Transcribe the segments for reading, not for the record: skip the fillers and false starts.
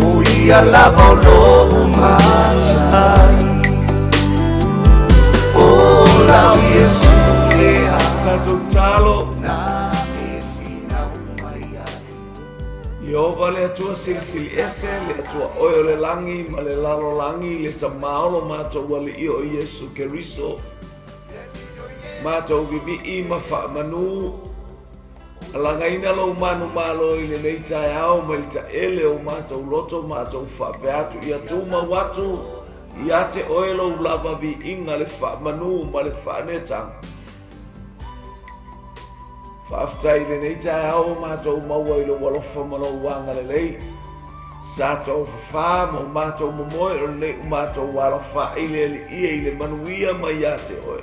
O ia lava o lo masai O lau Yesu lea Tatou talo Na e fina umai ai Iova le atua silisili ese, le atua oio le langi, ma le lalo langi, le tamaolo mātou wale i o Yesu Keriso. Mātou bibi ma wha manu, alanga ina lau manu malo i le nei tae au, ma li ta ele o mātou loto, mātou wha peatu i atu ma watu, i ate oilo lava bi inga le wha manu, ma le wha netang. Whaaftai le nei tae au mātou maua i lo walofa malo wanga le lei. Sātou whawha mo mātou momoe o nei u mātou walofa i le ia i le manuia mai a te oe.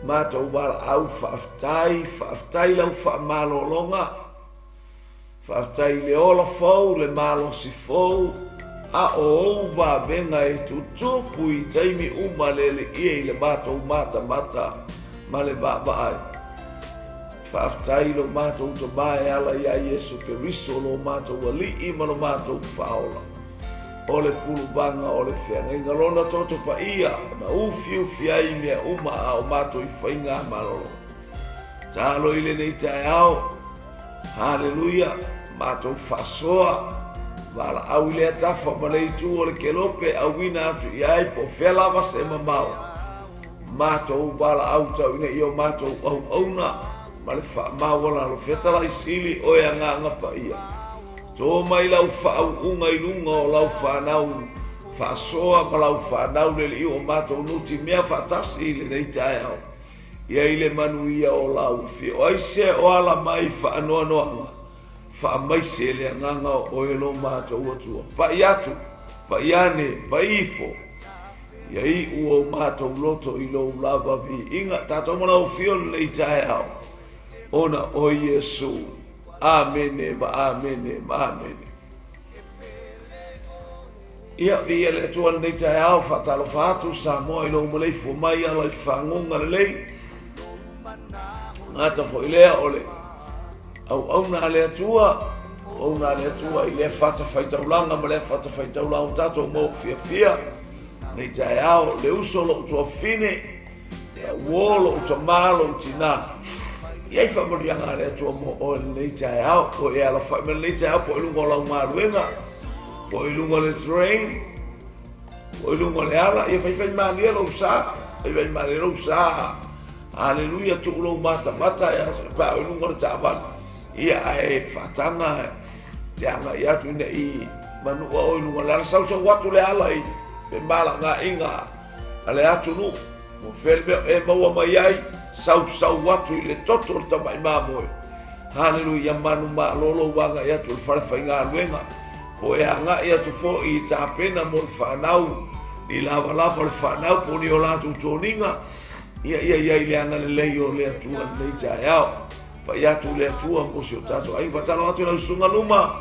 Mātou wala au whaaftai lau whaamalo longa. Whaaftai le ola fau, le malo si fau. A o ou wā venga e tutupu i taimi uma le ia i le mātou mata ma le ai. Whaaftai lo mātou to mai ala ia Yesu Keriso lo mātou wali i mano mātou whaola. O le pulu banga o le whenga inga rona toto pa ia na ufi ai mea uma a o mātou i whainga malolo. Tālo i le nei tae au, haleluia, mātou whasoa, wala au i lea tafa ma le itu o le kelope au wina atu i ai po whelava se mamau. Mātou wala au tau ina i o mātou au auna, ma le whaamawala lo whetala i sili o ea nganga pa ia. Tō mai lau whaau unga i lunga o lau whanau, whaasoa ma lau whanau le li o mātou nuti mea whatasi i le nei tae au. ia i le manuia o lau fia. O ai se o ala mai whaanoa noanga. Wha mai se le nganga o e lo mātou atua. Pa i atu, pa i ane, pa i fo. Ia i ua mātou loto i lo lava vi. Inga tātou mana o fio le i tae au. Ona o Yesu. Amene, ma amene, ma amene. Ia vi ele tua nei tae au whatalo whātu sa moa i lo mulei fo mai ala i whangonga le lei. Ngata fo i lea ole. Au na le tua. Au na le tua i le whata whaitaulanga ma le whata whaitaulanga tātou mō fia fia. Nei tae au le uso lo utua fine. Wolo utua malo utina. Iai whamurianga le tua mo o nei tae au. O e ala whaima nei tae au po ilunga o lau maruenga. Po ilunga le terrain. Po ilunga le ala. Ia whai malia lo usa. Whai malia lo usa. Hallelujah tu ulo mata mata ya. Pa ilunga le taavana. Ia e whatanga. Te anga ia tu ina i manua o ilunga le ala. Sausa watu le ala i. Whai mala ngā inga. Ale atu nu. Mo whelme e maua mai ai. Sau watu i le toto le tamai mamoe. Hallelujah manu ma lolo wanga ia tu le whalewhai ngā luenga. Ko e anga ia tu fo i tāpena mo le whanau. I lava lava le whanau po ni o lātu tōninga. Ia i le anga le lei o le atua nei tae au. Pa ia tu le atua mo si o tātou. Ai whatalo atu na usunga luma.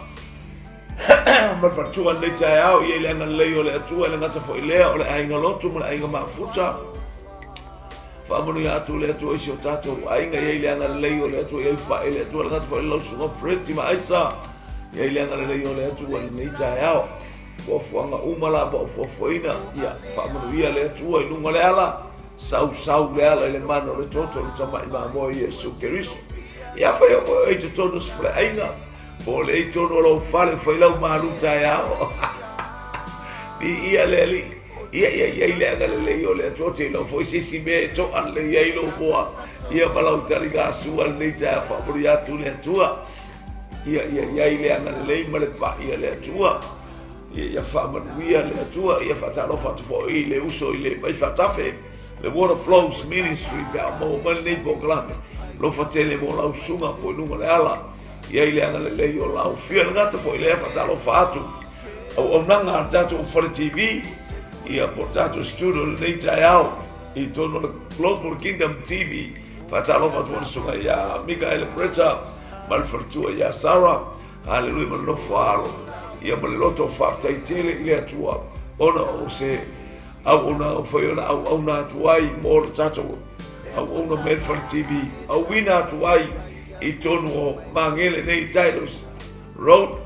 Ma whatua nei tae au. Ia i le anga le lei o le atua. Le ngata fo i lea o le ainga lotu mo le ainga mafuta. Whamanu ia atu le atua isi o tātou. Ainga ia i le anga le lei o le atua. Ia i pa i le atua. Le ngata fo i lausunga freti ma aisa. Ia i le anga le lei o le atua le nei tae au. Fuafuanga umala ba o fuafuaina. Ia whamanu ia le atua i lunga le ala. Sau le ala i le mano le toto le tamai mamoe 𝐓𝐔𝐔𝐔. Ia whai o e te tono sfle ainga. Po le e tono lau whale whai lau maru tae au. Ia le ali. Ia i le anga le lei o le atua te lau fwoi sisi me e to an le ia i lo moa. Ia malau tari ngā sua le nei tae whamanu ia tu le atua. Ia i le anga le lei ma le pa ia le atua. Ia whamanuia le atua. Ia whatalo whatu fo i le uso i le mai whatafe. Le Water Flows Ministry pe a mo mani nei pokalame. Lo whatele mo lau sunga po inunga le ala. Ia i le anga le lei o lau fia le ngata po i le whatalo whatu. Au nanga ar tato o Whare TV. Ia po tato studio le nei tae au. I tono le Global Kingdom TV. Whatalo whatu o sunga ia Mikael Bretta. Mal fartua ia Sarah. Hallelujah mal lo faro. Ia mal loto whaftai tele i le atua. Ona o se au ona o whaiona au ona atuai mo le tatou. Au ona Medford TV. Au wina atuai i tonu o mangele nei Titles Road.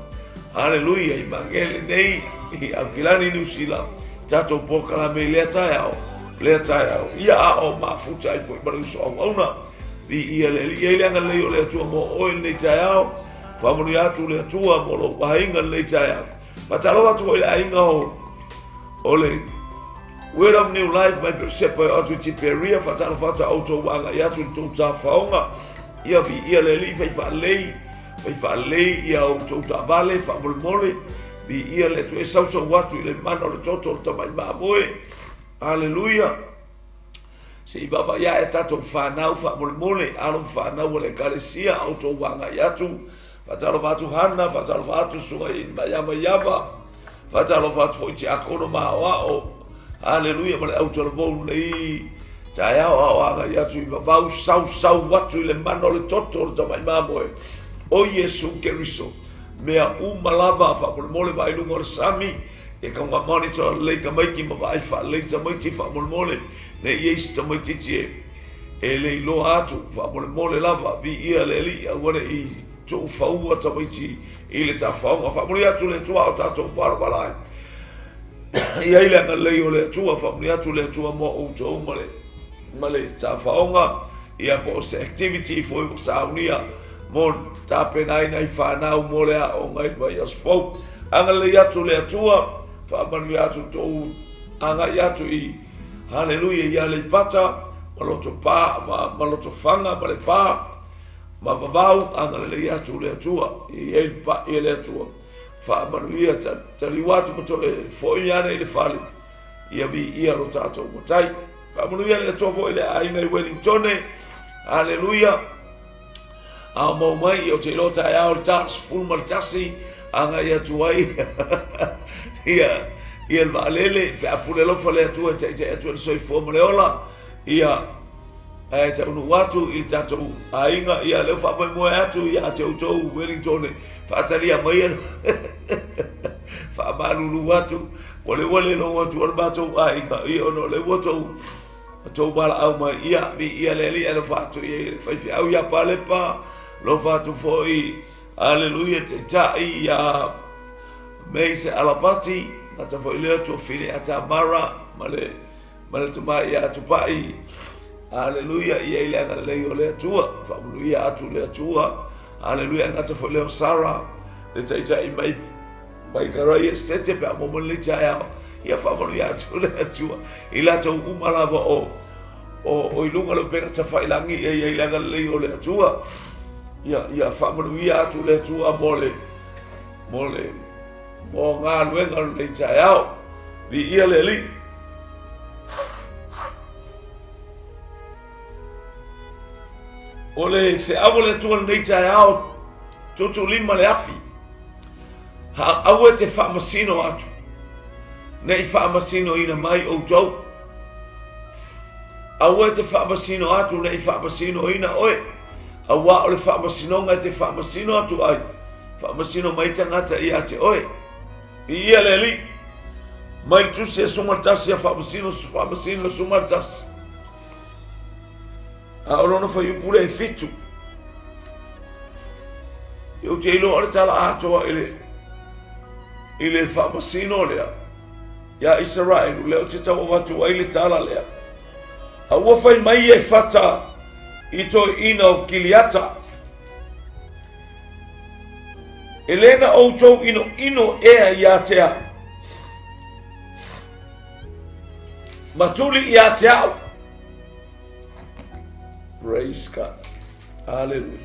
Hallelujah i mangele nei i Aukilani New Zealand. Tatou pokalame lea tae au. Lea tae au. Ia a o mafuta i fwoi maruso au ona. Vi ia le anga lei o le atua mo oil nei tae au. Whamanu atu le atua mo lo wahinga nei tae au. Matalo atu o le ainga o le Word of New Life mai pe sepa atu ti peria fatalo fata auto wanga ia tu ta faonga ia bi ia le li fa lei ia auto ta vale fa mole bi ia le tu sausa watu le mano le toto ta mai mamoe. Hallelujah. Se baba ia e tato fa nau fa mole alo fa nau le kalesia auto wanga ia tu fatalo fatu hana fatalo fatu suga in yaba fatalo fatu fo ti akono o Hallelujah, ma le auto le vou nei tae au anga ia tu i vavau sau watu i le mano le toto le tamai mamoe. O 𝐓𝐔𝐔𝐓𝐔. Mea umalava whamole vai lungo le sami. E ka ngā monitor le ka maiki ma vai le tamaiti whamole. Ne ieisi tamaiti tie. E le ilo atu whamole lava. Vi ia le li a wane i tu whaua tamaiti i le ta whaunga. Whamole atu le tua o tato walabalai. Ia i le anga lei o le atua, whamuni atu le atua mo outou ma le ta whaonga. Ia po se activity fo i saunia mo ta penai nei whanau mo le a o ngai vai as fau. Anga lei atu le atua, whamani atu tou anga i atu i hallelujah ia le pata, maloto pa, maloto whanga, ma le pa, ma vavau, anga lei atu le atua, i e pa i le atua. Whaamanuia tali watu mato e fōi ane i le whale. Ia vi ia ro tātou matai. Whamanuia le atua fo i le ainga i Wellington. Hallelujah. A mau mai o te lota e ao tas fulma tasi anga ia tuai. Ia il valele pe apule lo fale tu te tu soi forma le ola ia e te unu watu il tato ainga ia le fa mai mo atu ia te utou Wellington fa talia mai fa balulu watu wale no watu or bato ainga ia no le watu to bala au mai ia mi ia le le fa tu ia fa fi au ia pale pa lo fa tu foi hallelujah te tai ia meise alapati ata foi leo tu fili ata mara male tu mai ya tu pai haleluya ia ile anga leo le tua fa haleluya atu le tua haleluya ata foi leo sara le taita i mai karai stete pe mo le taia ia fa haleluya atu le tua ila tu umala o ilunga lo pega ta fa ilangi ia ile anga leo le tua ia fa haleluya atu le tua mole mo ngā luenga le tai au vi ia le li o le fe au le tu le tai au tutu lima le afi ha au te fa masino atu nei fa masino ina mai o tau au te fa masino atu nei fa masino ina oe au o le fa masino nga te fa masino atu ai fa masino mai tangata ia te oe ia le li mai tu se sumartas ia fa masino sumartas a ono fa yu pule fitu eu te ilo ora tala ato ile fa masino le ya Israel le te tau watu ile tala le a wo fa mai e fata ito ina o kiliata Elena Ocho ino ea ia tea. Matuli ia tea. Praise God. Hallelujah.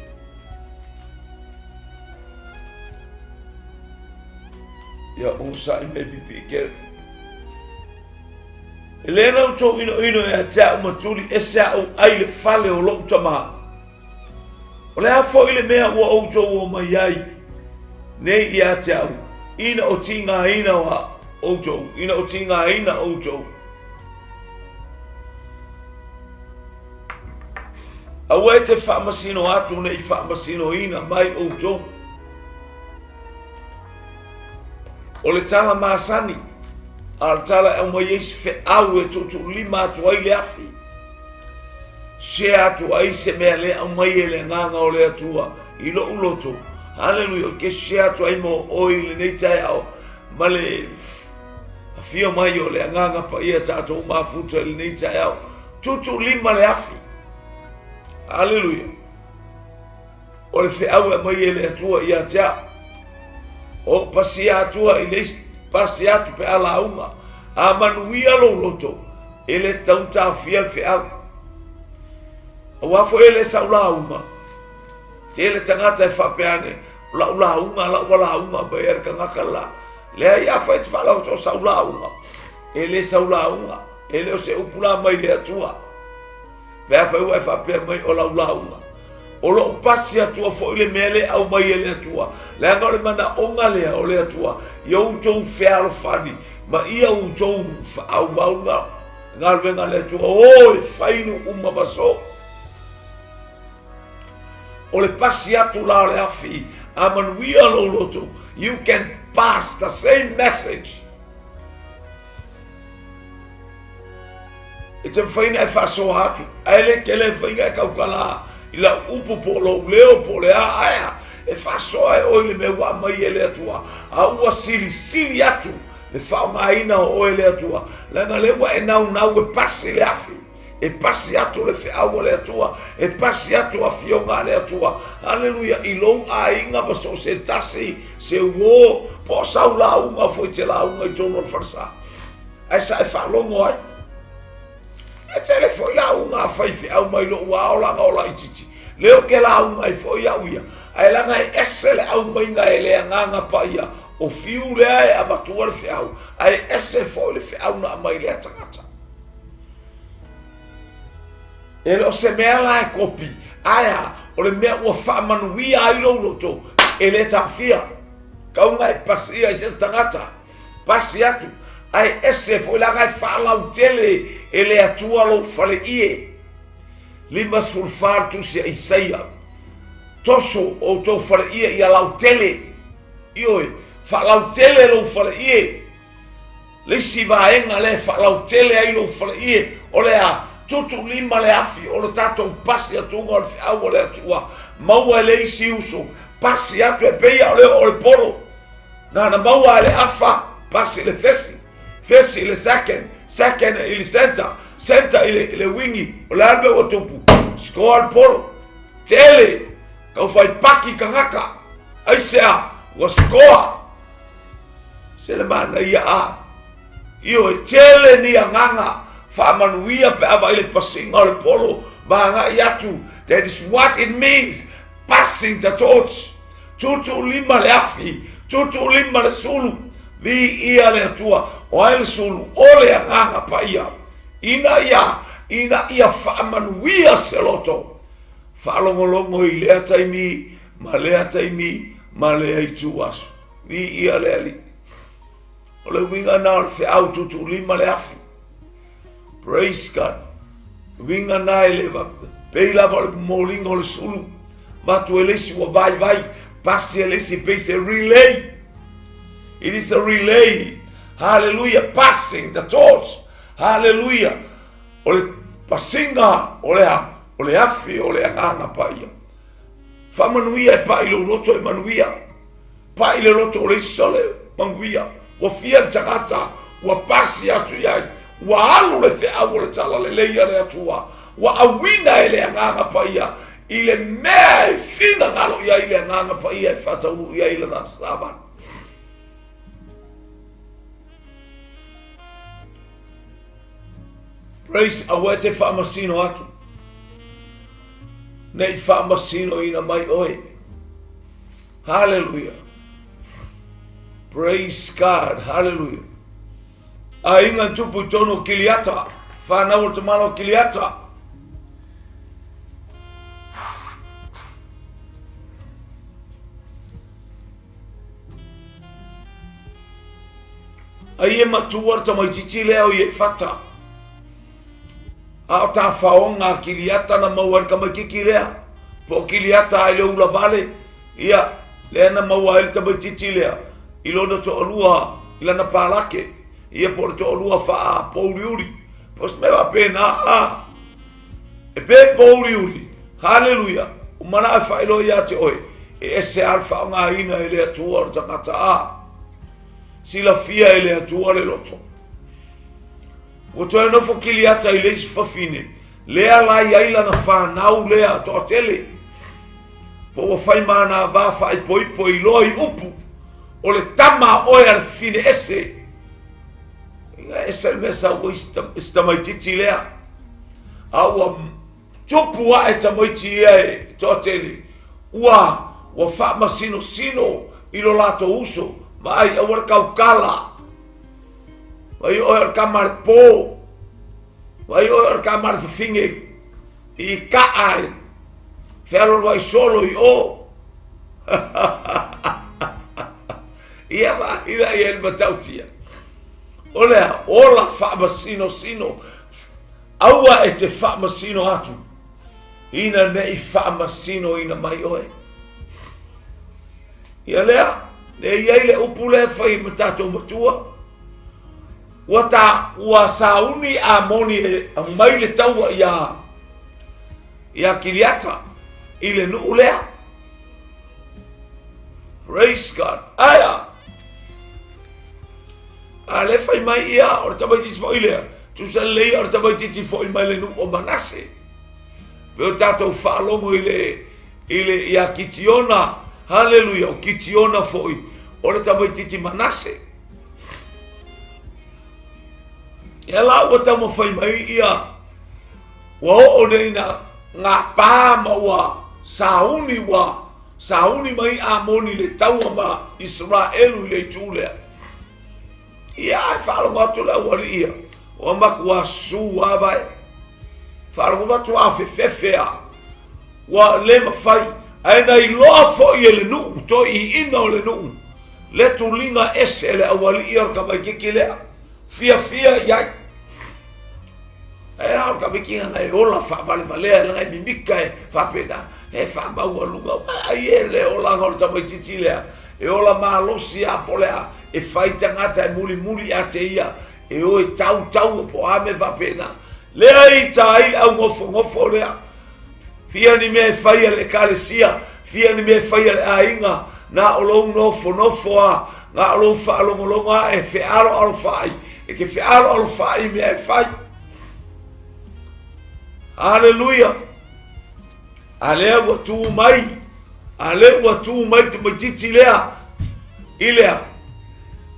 Ya usa me pipi ke. Elena Ocho ino ea tea matuli esa o aile fale o lo tama. Ole afo ile mea wa Ocho o mai nei ia te au, ina o tinga ina wa Ojo, ina o tinga ina Ojo. Awe te whamasino atu nei whamasino ina mai Ojo. O le tala maasani, al tala e mo yesi fe au e tutu lima atu ai le afi. Se atu ai se mea le au mai e le nganga o le atua, ilo uloto. Hallelujah, ke share to imo oil nei tai au male afio mai o le nganga pa ia tato mafuta le nei tai au tutu lima le afi. Hallelujah. O le fe au mai ele atua ia tia o pasia atua ile pasia tu pe ala uma a manuia lo loto ele tauta fia fe au o afo ele saula uma tele tangata e fapeane la unga bayar ka ngakala le ia fa te fala o saula unga ele saula unga ele o se upula mai le atua pe fa o fa pe mai o la unga o lo pasi atua fo ile mele au mai le atua le ngole mana onga le o le atua yo to fer fani ma ia u to au baunga ngalvenga le atua o fainu uma baso o le pasi atu la le afi amanuia lo loto you can pass the same message it's a fine e faso atu ele kele fine ka kala ila upu polo leo pole aya e faso e o le mewa mai ele atua a ua sili atu le fa mai na o ele atua la na le wa e na e pasi le afi e pasi atu le fe au le atua e pasi atu a fionga le atua haleluya ilo a inga baso se tasi se wo po saula uma foi te la uma jono farsa ai sai fa longo ai e tele foi la uma fai fe au mai lo wa ola ngola ititi leo ke la uma ai foi au ia ai la ngai esele au mai ngai le nganga pa ia o fiu le ai a batua le fe au ai ese foi le fe au na mai le tangata ele o se mea la e kopi aya o le mea ua whaamanuia ai lo loto ele tawhia kaunga e pasi ai se tangata pasi atu ai ese foi la gai whaalau tele ele atua lo whale ie limas fulfar tu se Isaia toso o to whale ie ia lau tele ioi whaalau tele lo whale ie lisi vaenga le whaalau tele ai lo whale ie o le a tutu lima le afi o le tatou pasi atunga o le whiau o le atua maua le isi uso pasi atu e peia o le polo na maua le afa pasi le fesi le second ili center ili wingi o le albe o tupu skoa le polo tele kau fai paki kangaka ai sea wa skoa se le mana ia a io e tele ni anganga whaamanuia pe awa ile pasinga o le polo maanga iatu. That is what it means, passing the torch. Tutu lima le afi, tutu lima le sulu, vi ia le atua, o ele sulu, o le anganga pa ia. Ina ia whaamanuia se loto. Whaalongolongo i lea taimi, ma lea taimi, ma lea i tuasu. Vi ia le ali. O le winga na o le whiau tutu lima le afi. Praise God. Winga na eleva. Peila va le molingo le sulu. Matu elesi wa vai. Pasi elesi pese relay. It is a relay. Hallelujah. Passing the torch. Hallelujah. O le pasinga. O le afi. O le anganga pa ia. Whamanuia e pa ilo loto e manuia. Pa ilo loto o le sole. Manguia. Wa fia tagata. Wa pasi atu iai. Wa alu le whiau le tala le leia le atua. Wa awina ele anganga pa ia. Ile mea e fina ngalo ia ile anganga pa ia e whatauru ia ile na saban. Praise awe te whaamasino atu. Nei whaamasino ina mai oe. Hallelujah. Praise God. Hallelujah. A inga tupu tono kiliata. Whanau te malo kiliata. A ie matuar ta mai titi leo i e whata. A o ta whaonga kiliata na mauar ka mai kiki lea. Po kiliata ai leo ula vale. Ia, lea na maua ele ta mai titi lea. I lona to olua, ila na palake. Ia por to olua wha pouriuri. Pos mewa pena a. E pe pouriuri. Hallelujah. Umana e whailo ia te oe. E ese alfa o ngā ina ele atua o tangata a. Sila fia ele atua le loto. O to e nofo kiliata i leisi fafine. Lea lai aila na whanau lea to tele. Po wa whai mana va whai poi loi upu. O le tama oe al fine ese. Ese mesa o istamaititi lea. Awa tupu a e tamaiti e toteli. Ua wha sino ilo lato uso. Mai awar kaukala. Mai oe kamar po. Mai oe kamar finge. I kaai. Ferro vai solo i o. Ia va ila i el batautia. Olea, ola whaamasino. Aua e te whaamasino atu. Ina nei whaamasino ina mai oe. Ia lea, ne iei le upule whai matato matua. Ua sauni a moni a mai le taua ia kiliata. Ile nuu lea. Praise God. Aya. A le fai mai ia o tabai titi fo ilea. Tu sa lei o tabai titi fo i mai le nu o manase. Peo tatou whaalongo ile ia kitiona. Hallelujah. O kitiona fo i. O le tabai titi manase. Ia la ua tamo fai mai ia. Wa o neina ngā pāma wa sauni mai amoni le taua ma Israelu le tūlea. Ia e whaalonga atu la wari ia. O maku a su awai. whaarunga tua whewhewhea. Wa le mawhai, ai nei loa fo i le nuu, to I ina o le nuu. Le tulinga ese le awali I or ka mai kiki lea. Fia iai. E hao ka mikinga ngai ola whaavale valea, ngai mimika e whapena. E whaamaua lunga, ai e le ola ngor tamai titi lea. E ola maalosi a polea, e whai tangata e muli a te ia. E o e tau po ame whapena. Lea I tai au ngofo lea. Fia ni me whai ale kalesia, fia ni me whai ale ainga. Na o lou nofo a, na o lou whaalongolonga e whealo whai. E ke whealo whai me e whai. Hallelujah. Ale wa tu mai. Ale wa tu mai te matiti lea. Ilea.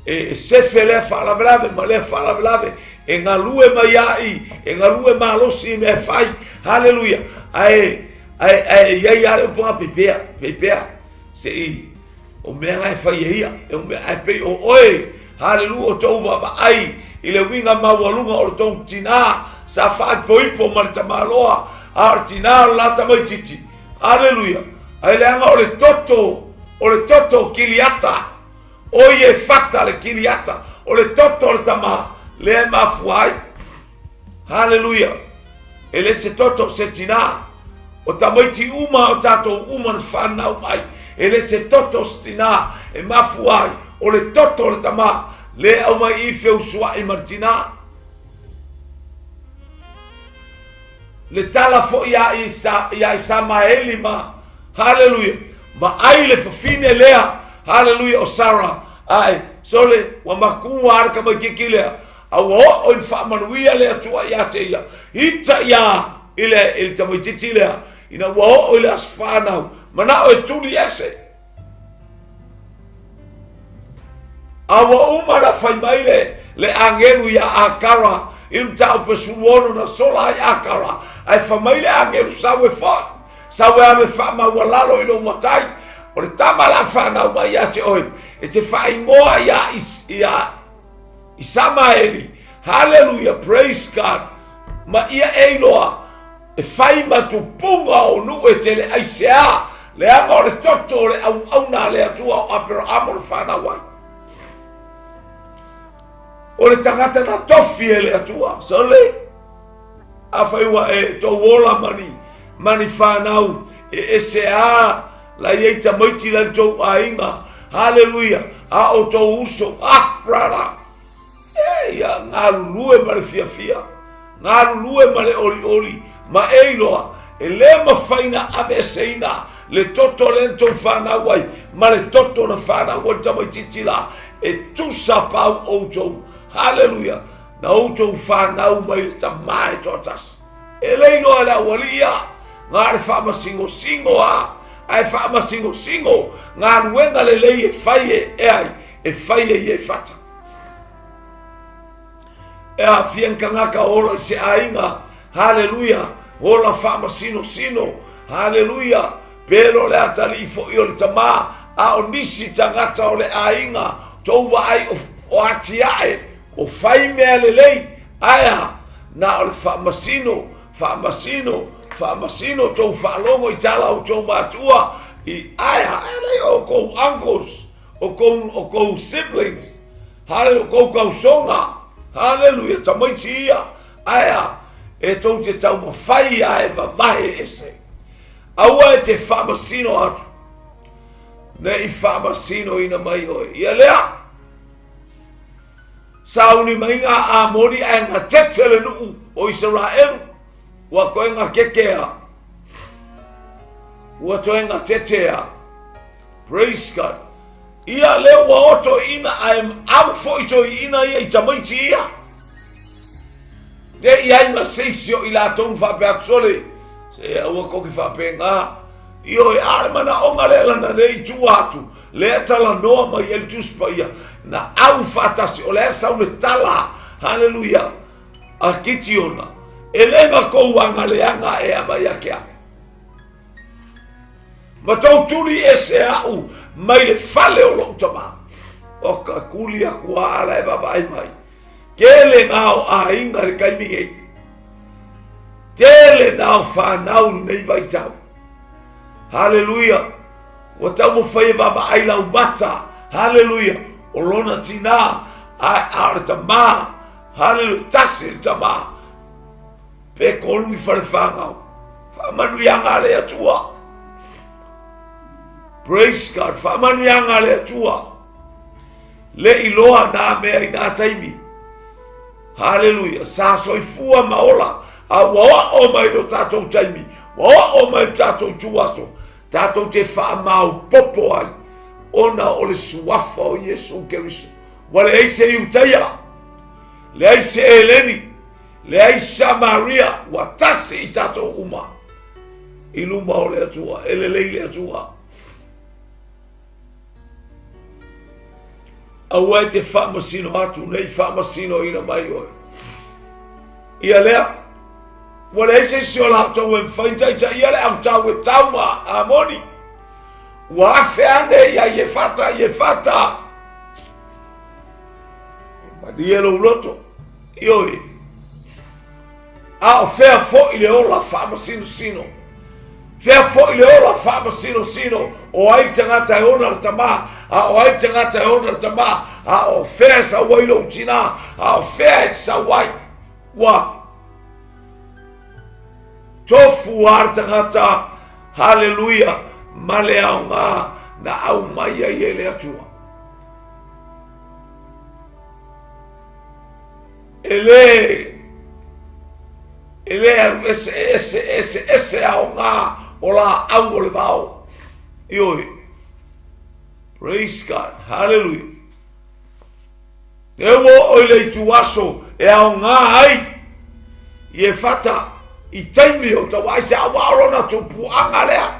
E sefe le whaalavelave, ma le whaalavelave. E ngā lue mai ai, e ngā lue malosi me whai. Hallelujah. Iai ale uponga pepea. Se I. O mea ngai whai e ia. E o mea ai pei o oe. Hallelujah. O tau wa ai. I le winga mawalunga o tau tina. Sa whaat poipo marita maloa. Artina lata mai titi. Hallelujah. Ai leanga o le toto kiliata. Oye fata le kiliata. O le toto le tama. Le mafuai. Hallelujah. Ele se toto se tina. O tamaiti uma o tato uma na whanau mai. Ele se toto se tina. E mafuai. O le toto le tama. Le au mai I F쏘ᴜᴍᴜ martina. Le tala fo ia isa maeli ma. Hallelujah. Ma ai le fafine lea. Hallelujah. O Sarah. Ai. Sole. Wa makua arka mai kikilea. Awa o in whaamanuia lea tua ia te ia. Hita ia. Ile tamaititi lea. Ina wa o ile aswhanau. Mana o e tuli ese. Awa umara whai mai le angelu ia akara. Il tau pesuono na sola ai akara. Ai whamaile angelu sawe whai. Sawe ame whama walalo ilo matai. O le tamala whanau mai ia te oe. E te whai ngoa ia Isamaeli. Hallelujah. Praise God. Ma ia eiloa. E whai matupunga o nu e te le aisea. Le anga o le toto le au na le atua o apero amo le whanau ai. O le tangata na tofi e le atua. So le. A whaiwa e to wola mani whanau. E sea. La yeita maiti la tau ainga. Hallelujah. A o to 𝐓𝐔𝐔𝐔. Ia ngā lue ma le fia. Ngā lue ma le oli. Ma eiloa. E le ma whaina ave seina. Le toto le ntou whanau ai. Ma le toto na whanau ai tamai titila. E tusa pau outou. Hallelujah. Na outou whanau mai le tamai totas. E leino ala walia. Ngā le whama singo a. Ai whama singo. Ngā ruenga le lei e whai e ai. E whai e whata. E a fianka ngaka ola se ainga. Hallelujah. Ola whama sino. Hallelujah. Pero le atali fo I o le tama. A o nisi tangata o le ainga. Touwa ai o ati ae. O whai mea le lei. Aia. Na o le whama sino. Tou whalongo I tala o tou matua. I aia. Aia o kou uncles. O kou siblings. Hallelujah. O kou kausonga. Hallelujah. Tamaiti ia. Aia. E tou te tau mawhai a e vavahe ese. Aua e te whamasino atu. Ne I whamasino ina mai oi. Ia lea. Sauni mai ngā āmori a ngā tetele nuu o Israel. Ua koe ngā kekea. Ua toe ngā tetea. Praise God. Ia leo wa oto ina a au fo ito ina ia I tamaiti ia. Te iai ma seisio I la tonu whape aksole. Se ua koki whape ngā. Io e alemana o ngalela na nei tu atu. Le tala noa mai el tuspa ia. Na au fatasi o le sau le tala. Hallelujah. A kitiona. E lenga kou anga leanga e amai akea. Ma tau tuli e se au. Mai le fale o lo tama. O ka kuli a kua ala e bavai mai. Ke le ngao a inga le kaimingei. Tele nao whanau nei vai tau. Hallelujah. Wa tau mo whaia vava aila umata. Hallelujah. O lona tina ai aare ta maa. Hallelujah. Tasi ta maa. Pe kolungi whare whangau. Whamanuianga le atua. Praise God. Whamanuianga le atua. Le iloa na mea i nā taimi. Hallelujah. Sa soifua maola. A wawa o mai no tātou taimi. Wawa o mai tātou tuaso. Tātou te whaamau popo ai. Ona o le suafa o Yesu Keriso. Wale eise i utaia. Le eise Eleni. Le eise Maria. Watasi i tātou uma. I luma o le atua. Elelei le atua. Aua te whaamasino atu. Nei whaamasino ina mai oi. Ia lea. Wale eise si o lautou e mwhaintaita. Ia lea au tau e tauma. Amoni. Wa feane ya yefata. Madielo loto. Ioi. A fea fo ile ola fama sino. Fea fo ile ola fama sino. O ai tangata e ona tama. A o ai tangata e ona tama. A o fea sa wailo tina. A o fea sa wai. Wa. Tofu ar tangata. Hallelujah. Male au ngā na au mai ai ele atua. Ele alu ese au ngā o la au o le vau. Ioi. Praise God. Hallelujah. E wo o le tuaso e au ngā ai. I fata i taimi o tawai se awa olona tupu anga lea.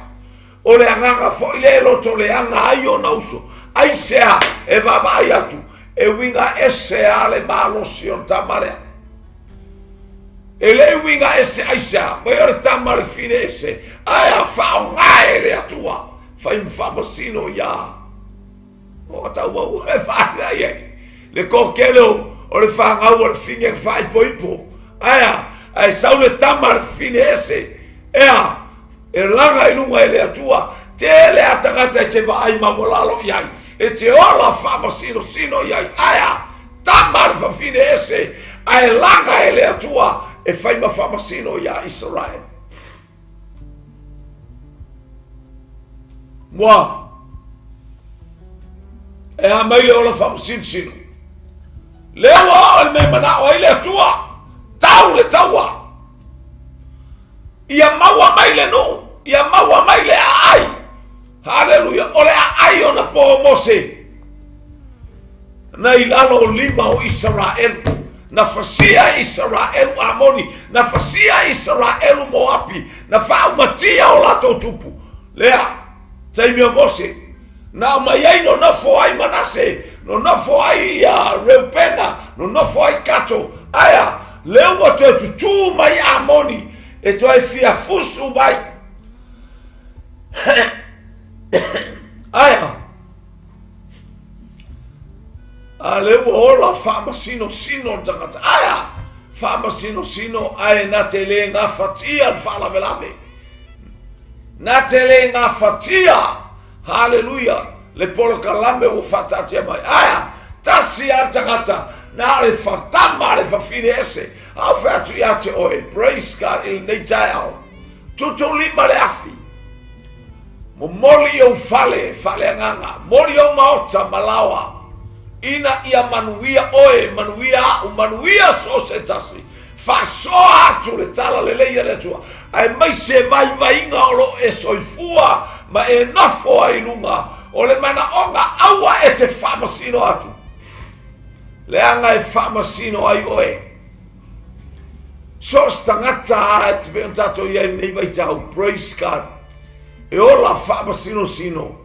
O le anganga fo ile loto le anga ai o nauso. Ai sea e vavai atu. E winga esea le malosi o tamalea. E le winga ese ai sea. Mai ore tamale fine ese. Ai a fao ngai le atua. Fai mfamasino ya. O taua ue fai ai. Le kokelo o le whangau o le finge fai poipo. Ai sau le tamale fine ese. Ea. E langa i lunga ele atua. Te ele atangata e te vai mamolalo iai. E te ola whama sino iai. Aia. Tamar whawhine ese. Ai langa ele atua. E whaima whama sino ia Israel. Mua. E a maile ola whama sino. Lewa o le me manao ele atua. Tau le taua. Ia maua mai le no. Ia maua mai le ai. Hallelujah. Ole ai ona po mose. Na ilalo lima o Israel. Na fasia Israel amoni. Na fasia Israel moapi. Na fau matia o lato tupu. Lea. Taimi o mose. Na mayai no nofo ai manase. No nofo ai reupena. No nofo ai kato. Aya. Leo watu tutu mai amoni. E tu ai fia fusu mai. Aya. Ale ola fama sino tangata. Aya. Fama sino ai na tele nga fatia fala velave. Na tele nga fatia. Hallelujah. Le polo kalambe o fatatia mai. Aya. Tasi tangata. Na le fatama le fafine ese. Au fatu iate oe. Praise God il nei taiao. Tutu lima le afi. Mo moli o fale anganga. Moli o maota malawa. Ina ia manuia oe. Manuia so se tasi. Fasoa atu le tala le leia le tua. Ai mai se vai inga olo e soifua. Ma e nafo ai lunga. O le mana onga aua e te whamasino atu. Le anga e whamasino ai oe. So stangata e te peon tato iai nei vai tau. Praise God. E ola whamasino.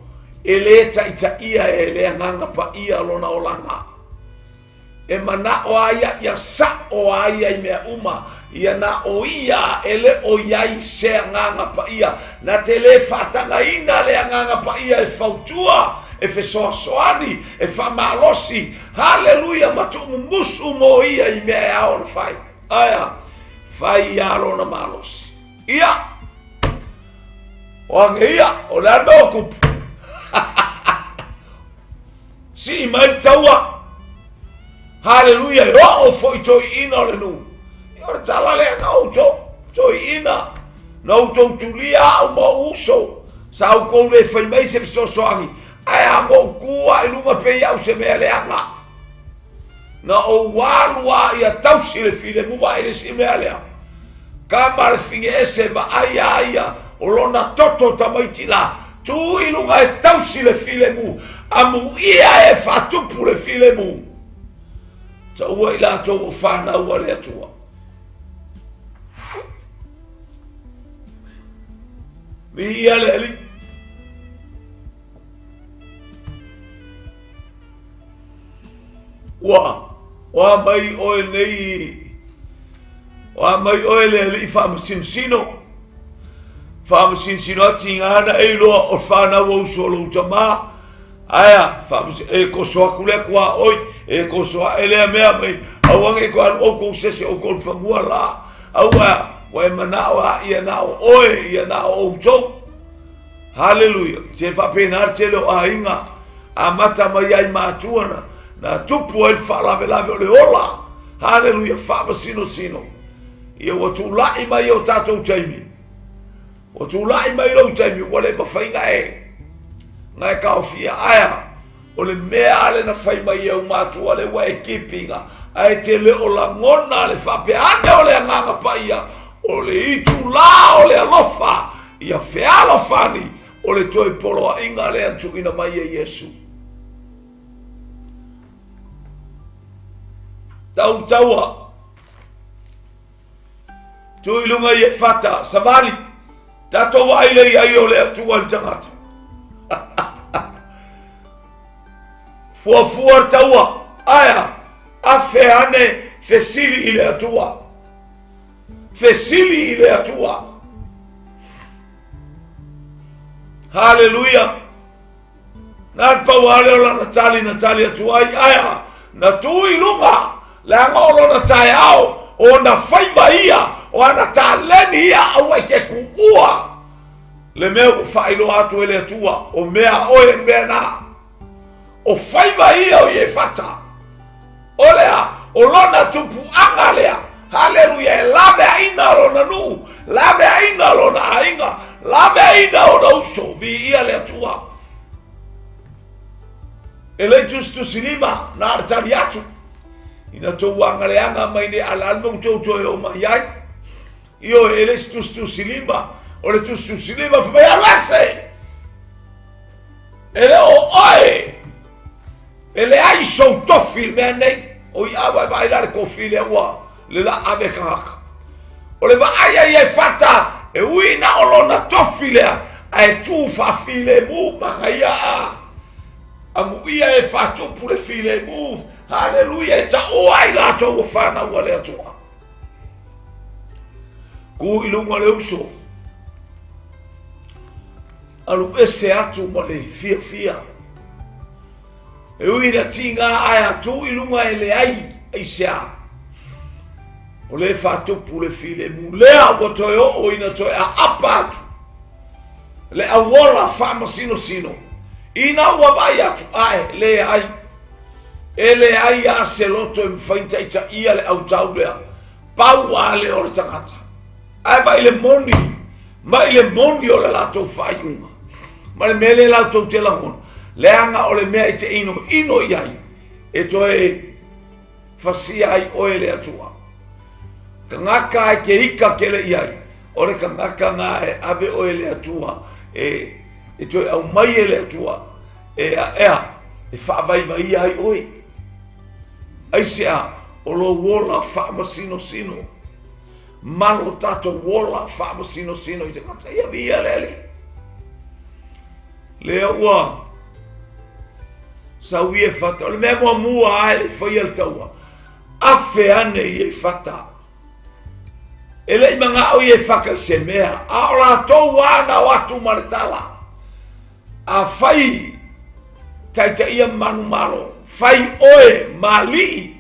E le ita ia e le anganga pa ia lona o langa. E mana o aia ia sa o aia i mea uma. Ia na o ia ele o iai se anganga pa ia. Na te le whatanga ina le anganga pa ia e fautua. E F쏘ᴜᴜᴜni, e whamalosi. Hallelujah, matu musu mo ia i mea ao na whai. Aia, fai ia lona malosi. Ia. O ange ia, o le ano kupu. Si mai taua. Hallelujah. O foi toi ina le nu. Ora tala le no toi ina. No to tulia au mo uso. Sa u ko le fai mai se 𝐹𝐿𝐴. Ai ango kua i lunga pe au se me le anga. Na o walua ia tausi le file mu vai le si me le. Ka le finge ese va ai o lona toto tamaitila. Tu i lunga e tausi le file mu. Amu ia e fatupu le file mu. Ta ua i la tō whana ua le atua. Mi ia le ali. Wa mai oe nei. Wa mai oe le ali whamasinsino. Whamasinsino ati ngana e loa o whana wa 𝐹𝐿𝐴. Aya, e 𝐓𝐔𝐔𝐔 oi, e 𝐓𝐶 mea mai, awang e koan o ko sese o ko whangua la, awa, wa e manao a ia nao oe, ia nao o utou. Hallelujah, te whapenar te leo a inga, a mata mai ai mātuana, na tupu e whalave lave o le ola. Hallelujah, whamasino. Ia wa tu lai mai o tātou taimi. Wa tu lai mai lau taimi, wale mawhainga e. Ngai ka ofia aya o le mea ale na fai mai au mātua le wa e kipinga ai te le o la ngona le whape ane o le anganga paia o le itu la o le alofa ia whealofani o le toi polo a inga le antu ina mai e Yesu. Taua tui lunga i e whata savali tato waile i ai o le atua le tangata. Fuafua taua aya a feane fesili ile atua. Fesili ile atua. Hallelujah. Nat pawale ola Natali atua aya na tui lunga la ngolo na tai au o na faiva ia o ana taleni ia au ke kuua. Le meu failo atu ele atua o mea oe mea na o faiva ia o ye fata olea o lona tupu anga lea. Hallelujah. Lave aina lona nu, lave aina lona ainga, lave aina o na uso vi ia le atua ele tu silima na artali atu ina to wanga le anga mai ne alalmo to o mai ai io ele tu silima o le tu silima fa ya lase ele o oi ele ai so tofi me nei o ia vai dar ko file wa le la ave kaka o le va ai fata e uina o lona tofi le ai tu fa file mu maia amu ia e fatu pule file mu. Hallelujah. Ta o ai la to fana wale atua ku ilunga le uso alu ese atu mole fia e uina tinga aya tu ilunga ele ai aisha o le fatu pule file mu le a toyo o ina to a apatu le awola fama sino ina wa vai atu ai le ai ele ai a seloto in fainta ita ia le autau lea pau ale o le tangata ai vai le moni o le lato whaiunga ma le mele lato te lahon le anga o le mea ite ino iai e toe fasia ai o ele atua ka ngaka ai ke ika ke le iai o le ka ngaka ngā e ave o ele atua e toe au mai ele atua e whaavai ai oi ai sea o lo wola whaama sino malo tato wola whaama sino i te kata ia via leli lea ua sa wie fata o le mea mua ai le whai al taua afe ane i e fata ele i manga au i e whaka se mea a o la tau wana watu maritala a whai taita ia manu malo fai oe mali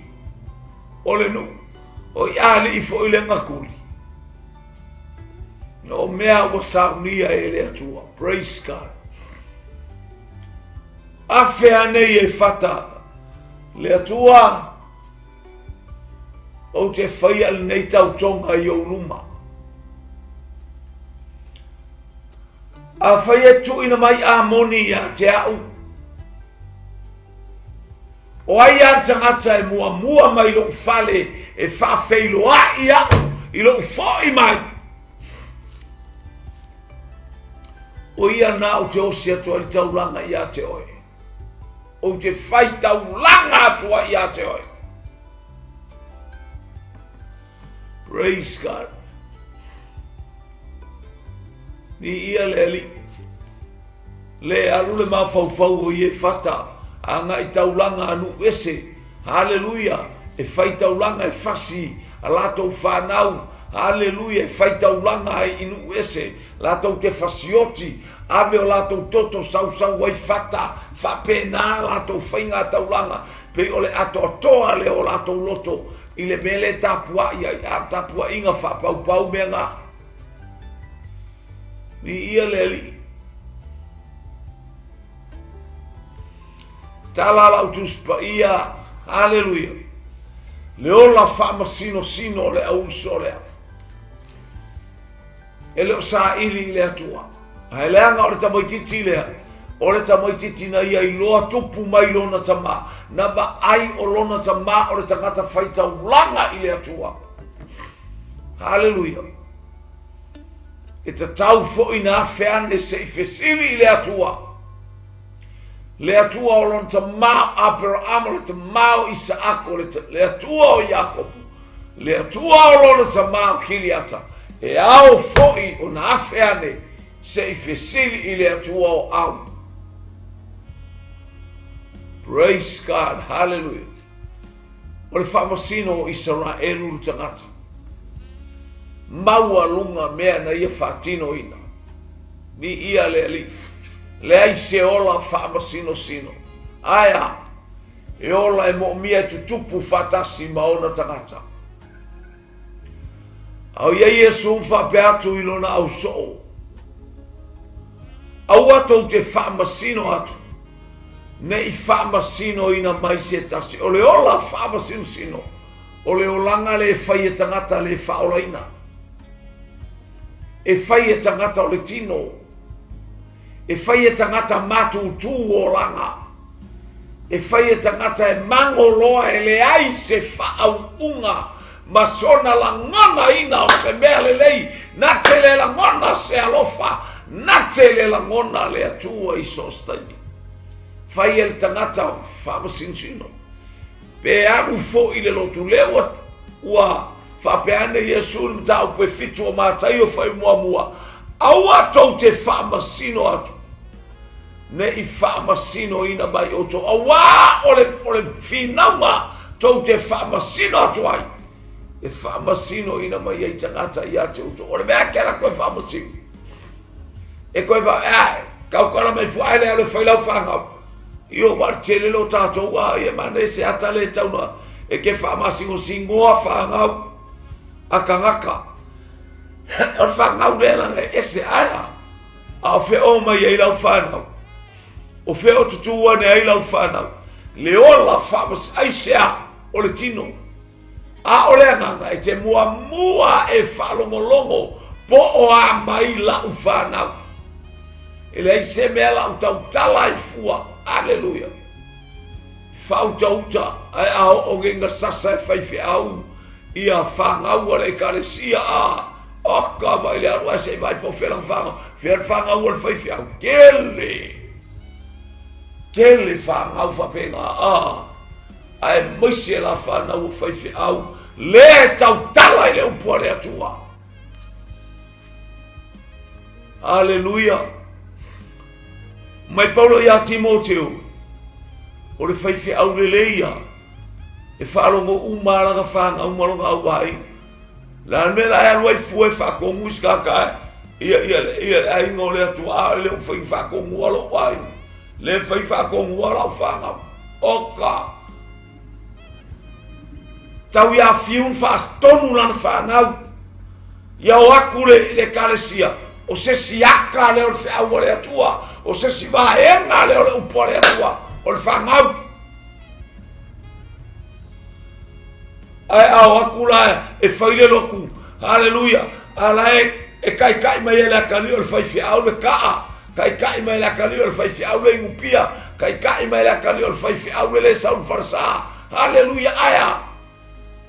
ole no o ia li fo ile ngakuli O mea ua saunia e le atua. Praise God. Afe anei e fata. Le atua. O te whaia le nei tau tonga i o luma. A whaia tu ina mai a moni a te au. O ai an tangata e mua mai lo fale e whawheilo a i au. I lo fo i mai. O ia na o te osi atua li taulanga i a te oe. O te whai taulanga atua i a te oe. Praise God. Ni ia le alu le mawhauwhau o ie fata. Anga i taulanga anu ese. Hallelujah. E whai taulanga e fasi. A lato whanau. Hallelujah. E whai taulanga e inu ese. Lato te fasioti. Ave o lato toto sau wai fata. Whapena lato whainga taulanga. Pe ole ato atoa le o lato loto. I le mele tapua ia tapua inga whapau mea ngā. Ni ia leli. Talala utuspa ia. Hallelujah. Le ola whama sino le auso lea. E leo sa ili le atua. Hai leanga o le tamaititi lea. O le tamaititi na ia i loa tupu mai lona tama. Na va ai o lona tama o le tangata whaita ulanga i le atua. Hallelujah. E te tau fo i nā whiane se i whesiri i le atua. Le atua o lona tama Abraham o le tama o Isaako. Le atua o Jakobu. Le atua o lona tama o Kiliata. E au fo i o nā whiane se i whesiri i le atua o au. Praise God, hallelujah. O le whamasino o Israelu lu tangata. Maua lunga mea na ia whatino ina. Ni ia le ali. Le ai se ola whamasino sino. Aia. E ola e mo mia tutupu whatasi maona tangata. Au ia Yesu whapeatu ilona au soo. Au ato te whamasino atu. Ne i whamasino ina mai se tasi. O le ola whamasino sino. O le olanga le whai e tangata le whaola ina. E whai e tangata o le tino. E whai e tangata matu tu o langa. E whai e tangata e mangoloa e le ai se whaau unga. Masona la ngona ina o se mea le lei. Na te le la ngona se alofa. Na te le la ngona le atua i sostaini. Fai el tangata whamasinsino. Pe aru fo i le lotu lewa ua whapeane Yesu mtau pe fitu o mātai o whai mua. Au atou te whamasino atu. Ne i whamasino ina mai oto. Awa ole whinauma tou te whamasino atu ai. E whamasino ina mai ei tangata i ate oto. Ole mea kera koe whamasino. E koe kaukara mai fuaile ale whailau whangau. Io martele lo tato wa e mane se atale tauna e ke whamasingo singoa whangau a kangaka. O whangau lela e ese aia. A whe o mai e lau whanau. O whe o tutua ne e lau whanau. Le ola whamas aisea o le tino. A o le anganga e te mua e whalongolongo po o a mai lau whanau. E le se mea lau tau tala i fua. Hallelujah. Whautauta ai ao o genga sasa e whaiwhi au ia whangau ala e karesia a oka vai le arua se vai po whelang whangau wher whangau ala whaiwhi au kele whangau whapenga a ai moise la whanau whaiwhi au le tau tala i le upua le atua. Hallelujah. Mai Paulo ia Timoteo. O le whaiwhi au le leia. E whaalongo umaraga whanga umaronga au ai. La mela e aluai fue whakongu skaka. Ia aingo le atu a le whai whakongu alo ai. Le whai whakongu alo whanga. Oka. Tau ia fiun whaastonu lana whanau. ia o aku le kalesia o se siaka le o le whaau le atua o se si vaenga le o le upo le atua o le whangau ai au aku la e whaile loku haleluia ala e kai mai ele akali o le whaiwhiau le kaa kai mai le akali o le whaiwhiau le ingupia kai mai le akali o le whaiwhiau le saun farsa haleluia aya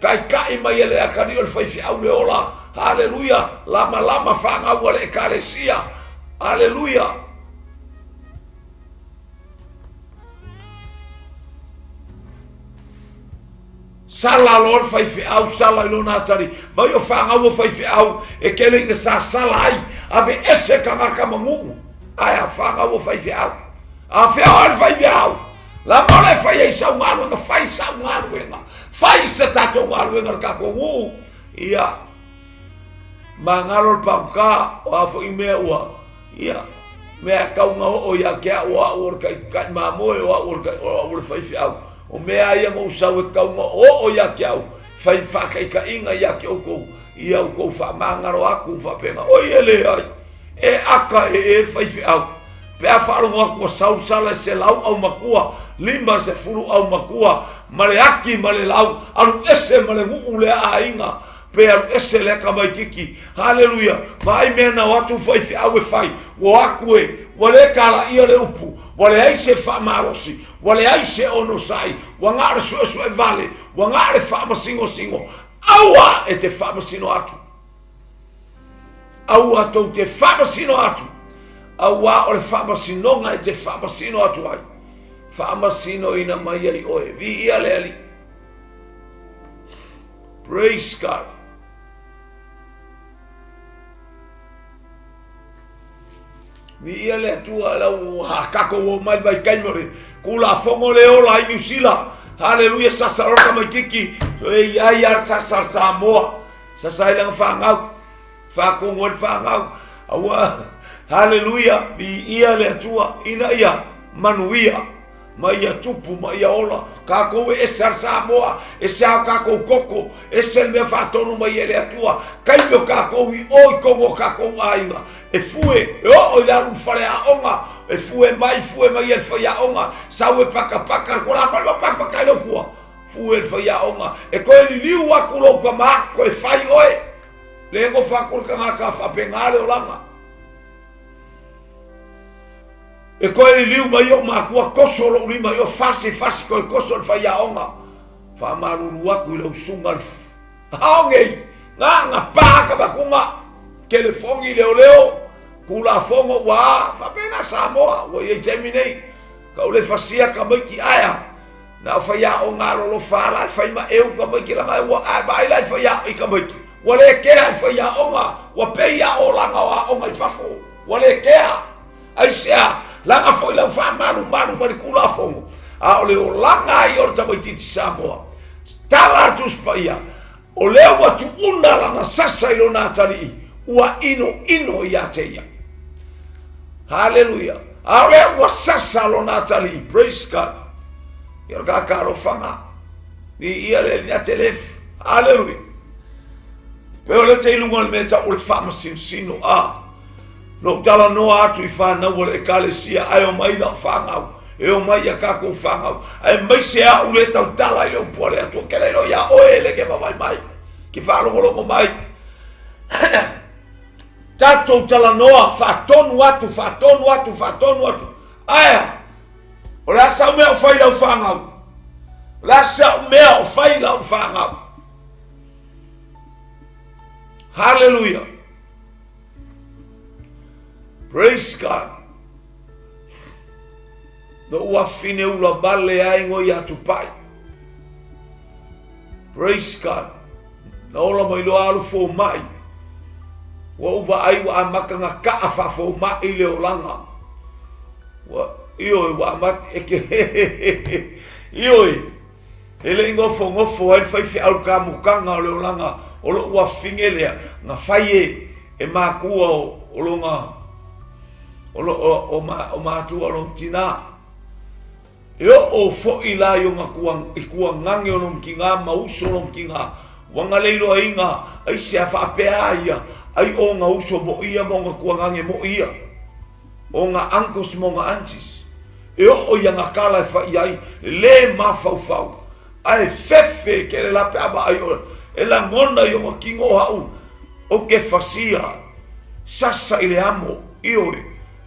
kai mai ele akali o le whaiwhiau le ola haleluia lama whangau le ekalesia haleluia sala lor whaiwhiau sala ilo nātari mai o whangau o whaiwhiau e kele inga sa sala ai ave ese kangaka mangungu aya whangau o whaiwhiau a whiau al whaiwhiau la mole whai ei sau ngālu enga whai sau ngālu enga whai se tato ngālu enga kako ngu ia ma ngalo pamka o afo i mea ua ia mea kaunga o ia kia ua ur kai mamoe o ur whaiwhiau o mea ia ngau sau e kaunga o ia kia au whai whakai ka inga ia kia o kou ia o kou wha mangaro aku wha penga o ia le ai e aka e whaiwhiau pea wharongo aku o sau sala se lau au makua lima se furu au makua mare aki mare lau alu ese mare ngu le a inga pea ese le ka mai kiki haleluia mai mena watu whaiwhiau e whai o aku e wale kala ia le upu wale ai se whamarosi wale ai se ono sai wa ngare suesu e vale wa ngare whamasingo aua e te whamasino atu aua tau te whamasino atu aua o le whamasinonga e te whamasino atu ai whamasino ina mai ai oe vi ia le ali praise God mi ia le tua lau kako o mai vai kaimore kula fongo le ola i New Zealand haleluia sasaroka mai kiki so e ia ar sasar Samoa sasailang whangau whakongol whangau awa haleluia mi ia le tua ina ia manuia mai ia tupu mai ia ola kako e sar Samoa e sao kako koko e sel me fatonu mai ele atua kaimio kako i oi kongo kako ainga e fue e o la un fale a onga e fue mai el faya onga sawe paka ko la fa paka lo kua fue el faya onga e ko li liu akulo ka ma ko e fai oe le ngo fa kur ka fa pengale olanga e ko li liu mai o ma ko koso lo li mai o fasi ko koso el faya onga fa maru aku lo sunga aonge nga pa ka kunga telefongi leo kula fongo wa fa pena Samoa wo ye Gemini ka ule fasia ka mai ki aya na fa ya o ngalo lo fa la fa ma eu ka mai ki la wa ai la fa ya i ka mai wale ke fa ya o ma wa pe ya o la nga o mai fa fo wale ke ai sia la nga fo la fa manu mari kula fongo a ole o la nga i or ta mai ti Samoa tala tu spaya o le wa tu una la na sasa ilo na tali ua ino ia te ia. Hallelujah. Ale ua sasa lo na tali. Praise God. Ia kakaro whanga. Ni ia le lia te lef. Hallelujah. Peo le te ilunga le mea ta ule whamasino a. No tala noa atu i whanau le ekalesia ai o mai na whangau. E o mai a kako whangau. Ai mai se a ule tau tala i le upole atu ke leilo ia oe le ke mai. Ki whalongolongo mai. Tato tala noa whatonu atu. Aya. O la sa mea o whai lau whangau. La sa mea o whai lau whangau. Hallelujah. Praise God. No ua fine ula vale ai ngoi atu pai. Praise God. Na ola mai lo alu fo mai. Wa uva ai wa amaka nga ka fa fo mai le olanga. Wa io wa amak eke io ele ngofo ai fai fi au ka mukanga le olanga o lo ua fingelea nga fai e makua o longa o ma tu o long tina yo o fo ila yo nga kuang ngange o long kinga ma uso long kinga wanga leilo ainga ai se whaapea ia ai o ngā uso mo ia mo ngā kuangange mo ia o ngā uncles mo ngā aunties e o ia ngā kala e whai ai le mawhauwhau ai fefe ke le lape aba ai o e la ngona i o ngā kingo hau o ke whasia sasa i le amo ioi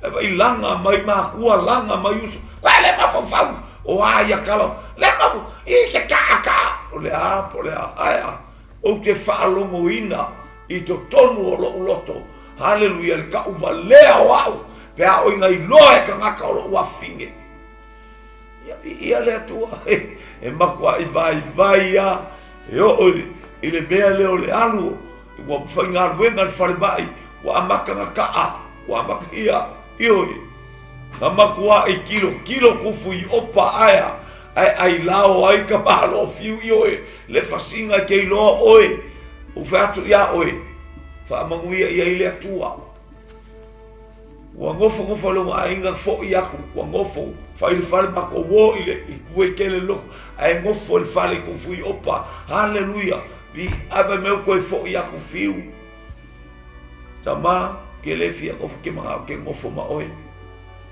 e vai langa mai mākua langa mai uso kwa le mawhauwhau o aia kala le mawhau i ke ka o le apo le aia o te whaalongo ina i to tonu o lo uloto haleluia le ka uva lea o au pe a o inga i loa e ka ngaka o lo ua finge ia le atua e makua i vai ia e o i le mea leo le alu ua mwhainga aluenga le whare mai ua amaka ngaka a ua amaka ia ioi nga makua i kilo kufu i opa aia ai lao ai ka malo fiu ioi le fasinga ke i loa oe u whatu ia oe whaamanguia ia i le atua ua ngofo longa a inga fo i aku ua ngofo whai le whale mako wo i le i kue kele loko ai ngofo le whale kufu i opa haleluia vi ava meu koe fo i aku fiu tama ke le fia ngofo ke mga ke ngofo ma oe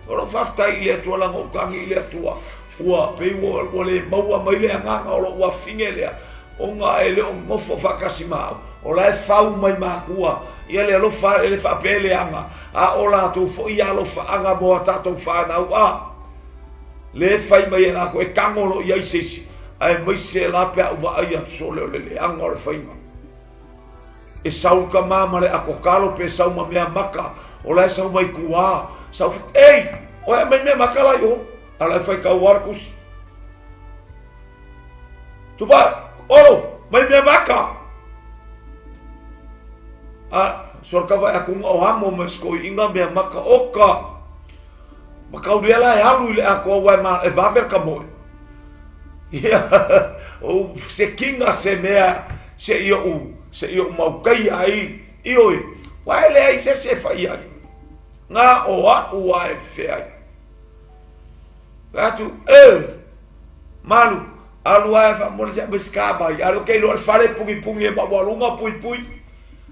ora whafta i le atua langa o kangi i le atua ua pei ua le maua mai le anganga o lo ua finge lea o ngā e le o ngofo whakasi mau o la e whau mai mākua ia le alofa e le whapele anga a o la tau fo i alofa anga mo a tātou whanau a le whai mai e nako e kangolo i aisesi ai mai se la pia uwa ai atu so leo le anga o le whai mai e sau ka mama le ako kalo pe sau ma mea maka o la e sau mai kua sau fit ei o e mai mea maka la yo a la e whai ka uara kusi tupa oro mai mea maka so ka vai aku o hamo me sko inga me maka oka maka u la e alu le ako wa ma e va ver ka mo ia o se kinga se mea se io mau kai ai ioi wa le ai se fai ai nga o aku wa e fe ai atu malu alu ai fa mo se bescaba ia lo ke lo fale pungi e mawalunga pui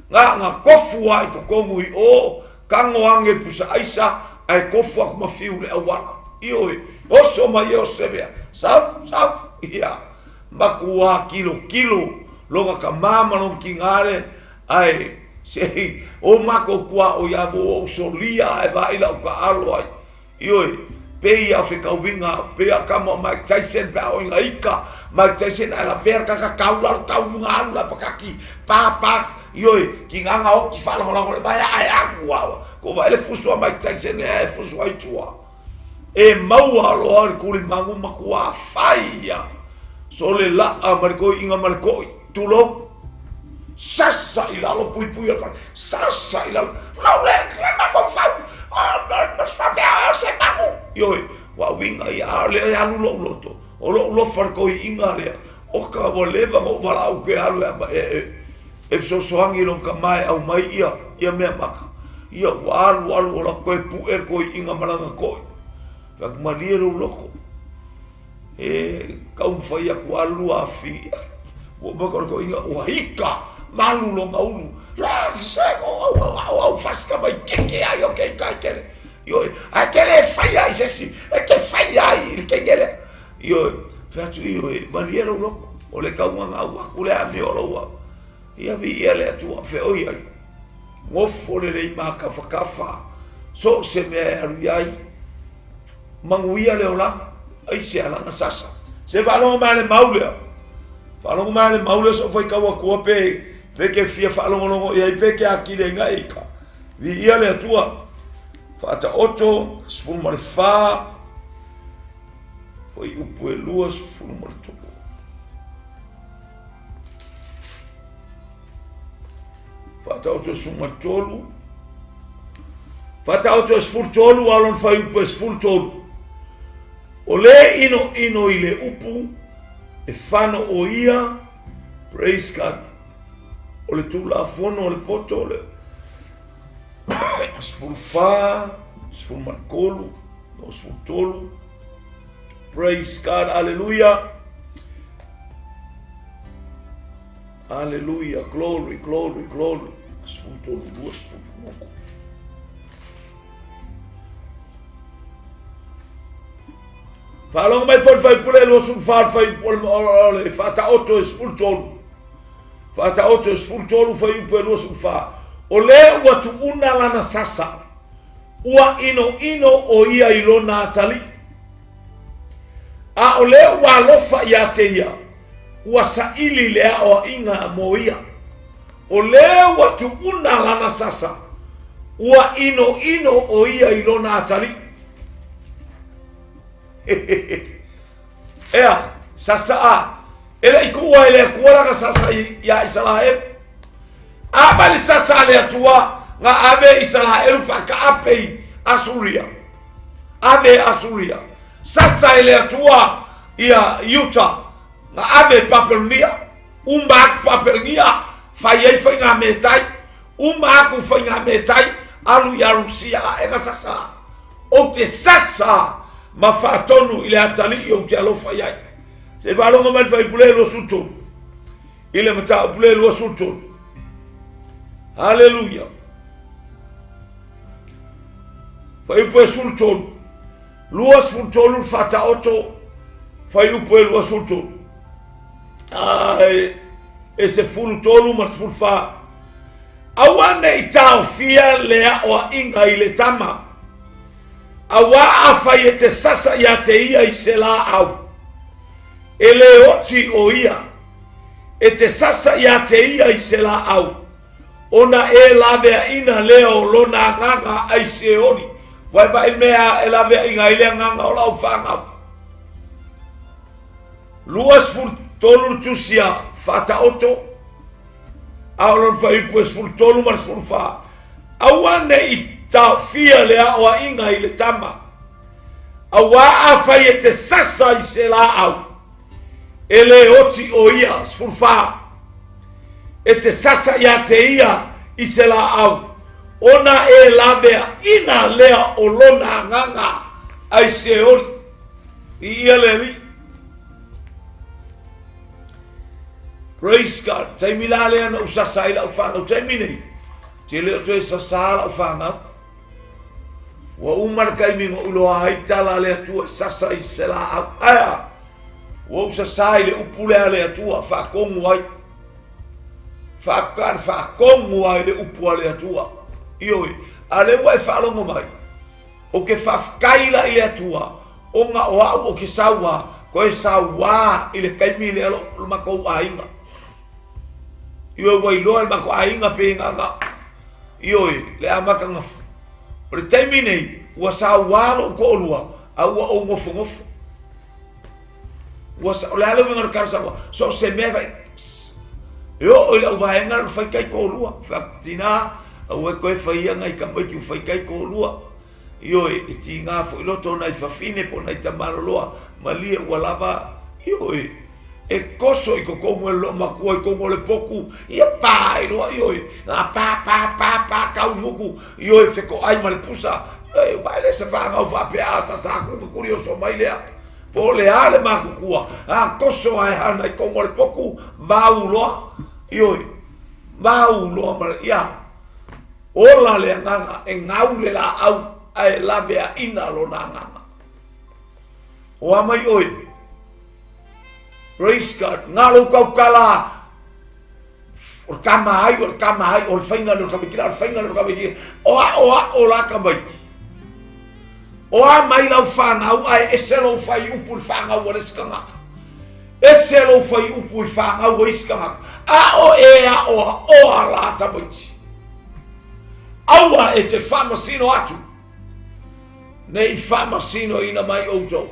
nga kofu ai ko kongu i o kango ange pusa aisa ai kofu ak mafiu le awana ioi oso mai o sebea sa ia makua kilo longa ka mama non kingale ai sei o mako kua o ya mo solia e vai la ka alo ai ioi pe ia fe ka winga pe ka mo Mike Tyson pa o nga ika Mike Tyson ala verka ka kaula kaunga la pakaki pa ioi ki nganga o ki fala hola le mai ai agua ko vai le fuso Mike Tyson e fuso ai tua e maua lo ar kuli mangu makua faia so le la amarko inga marko tulo sasa ilalo pui fa sasa ilalo la le ma fa fa fa se mangu ioi wa winga ia le alu loto o lo farko inga le o ka voleva mo vala o ke alu 𝐓𝐔𝐔𝐔 long kamai au mai ia mea maka ia walu ola koe puer koe inga malanga koe wak mariero loko e kau mwhai aku alu a fi wa maka koe inga wahika malu longa ulu la se au faska mai keke ai o kei kai kele ioi a kele whai ai sesi e ke whai ai ke ngele ioi whatu ioi mariero loko o le kaunga au aku le ame o loa ia vi ia le atua fe oi ai ngofo le lei maka whakafa so se mea aru iai manguia le ola ai se alanga sasa se whalonga mai le maulea so foi kaua kua pe ke fia whalonga longo iai pe ke aki le inga ika vi ia le atua whaata oto sfulu mare wha foi upu e lua sfulu mare tupu Fatau to sumatolu. Fatau to sfultolu alon fai upu sfultolu. Ole ino ile upu e fano o ia praise God. Ole tula fono ole poto ole sfulfa sfulmarkolu no sfultolu. Praise God, hallelujah. Hallelujah, glory, glory, glory. Sfultolu dua sfulmoko. Falong mai fai pule lo sun fai pol ole fata auto sfultolu. Fata auto sfultolu fai pule lo sun fa. Ole watu una lana sasa. Ua ino o ia ilona atali. A ole wa lofa ya te ia. Ua saili lea o inga mo ia. Ole watu una lana sasa. Ua ino o ia ilona atali. Ea, sasa a. Ele ikuwa ele kuala ka sasa ya Israel. Abali sasa le atua nga abe Israel fa ka apei Asuria. Ave Asuria. Sasa ele atua ia Utah nga abe Papelonia. Umbak Papelonia fa ye fa nga metai. Umbaku fa nga metai alu ya Rusia ega sasa. O te sasa mafatonu ile atali yo te alofa yai. Se valonga mai fa pule lo suto. Ile mata pule lo suto. Hallelujah. Fai pue sultonu. Luas sultonu fata oto. Fai pue luas sultonu. Ese fultonu mas fulfa. Awane itao fia lea o inga ile tama. Awa afai ete sasa ya te ia isela au. Ele oti o ia. Ete sasa ya te ia isela au. Ona e lavea ina leo lona nganga aise ori. Waiva ilmea e lavea inga ile nganga o lau whanga. Luas furtolu tusia fata oto. Aolon whaipues furtolu maras furfa. Awane i tau fia lea oa inga ile tama. Awa afai ete sasa ise la au. Ele oti o ia furfa. Ete sasa ya te ia ise la au. Ona e lavea ina lea o lona nganga aise ori. Ia leli. Praise God. Taimila lea na usasa ila ufanga. Taimine. Tele to sasa ufanga. Wa umar kaimingo ulo haitala lea tua sasa ise la au. Aya. Wa usasa ile upule lea tua fa kongu ai. Fa kongu ai le upule tua. Ioi. Ale wai fa longo mai. O ke fa kaila ile tua. O nga o ke sawa. Ko sawa ile kaimile lo mako ainga. Ioi wai lo el mako ainga pe nga. Ioi le amaka ngafu. Pre taimine wa sawa lo ko lua. Au o ngofu. Was la lo venga casa so se me vai yo ele vai engar fai kai ko lua fatina o ko fai ngai ka mai ki fai kai ko lua yo e tinga fo lo to nai fa fine po nai tamaro lua mali wala ba yo e koso i ko mo lo ma ko mo le poku e pa yo pa ka uku yo e fe ko ai mal pusa yo vai le se fa nga fa pe ata sa ku curioso mai le o le ale makukua a koso ai hana i kongo le poku vauloa ioi vauloa mara ia ola le nganga e ngau le la au ai lavea ina lo na nganga o ama ioi praise God ngalo kaukala o kama ai o whainga no kamikira o la kamiki Oa mai lau whanau ai eselo whai upu whangau o skangaka. Eselo whai upu whangau o skangaka. A o ea oa la tamoiti. Aua e te whamasino atu. Nei whamasino ina mai outou.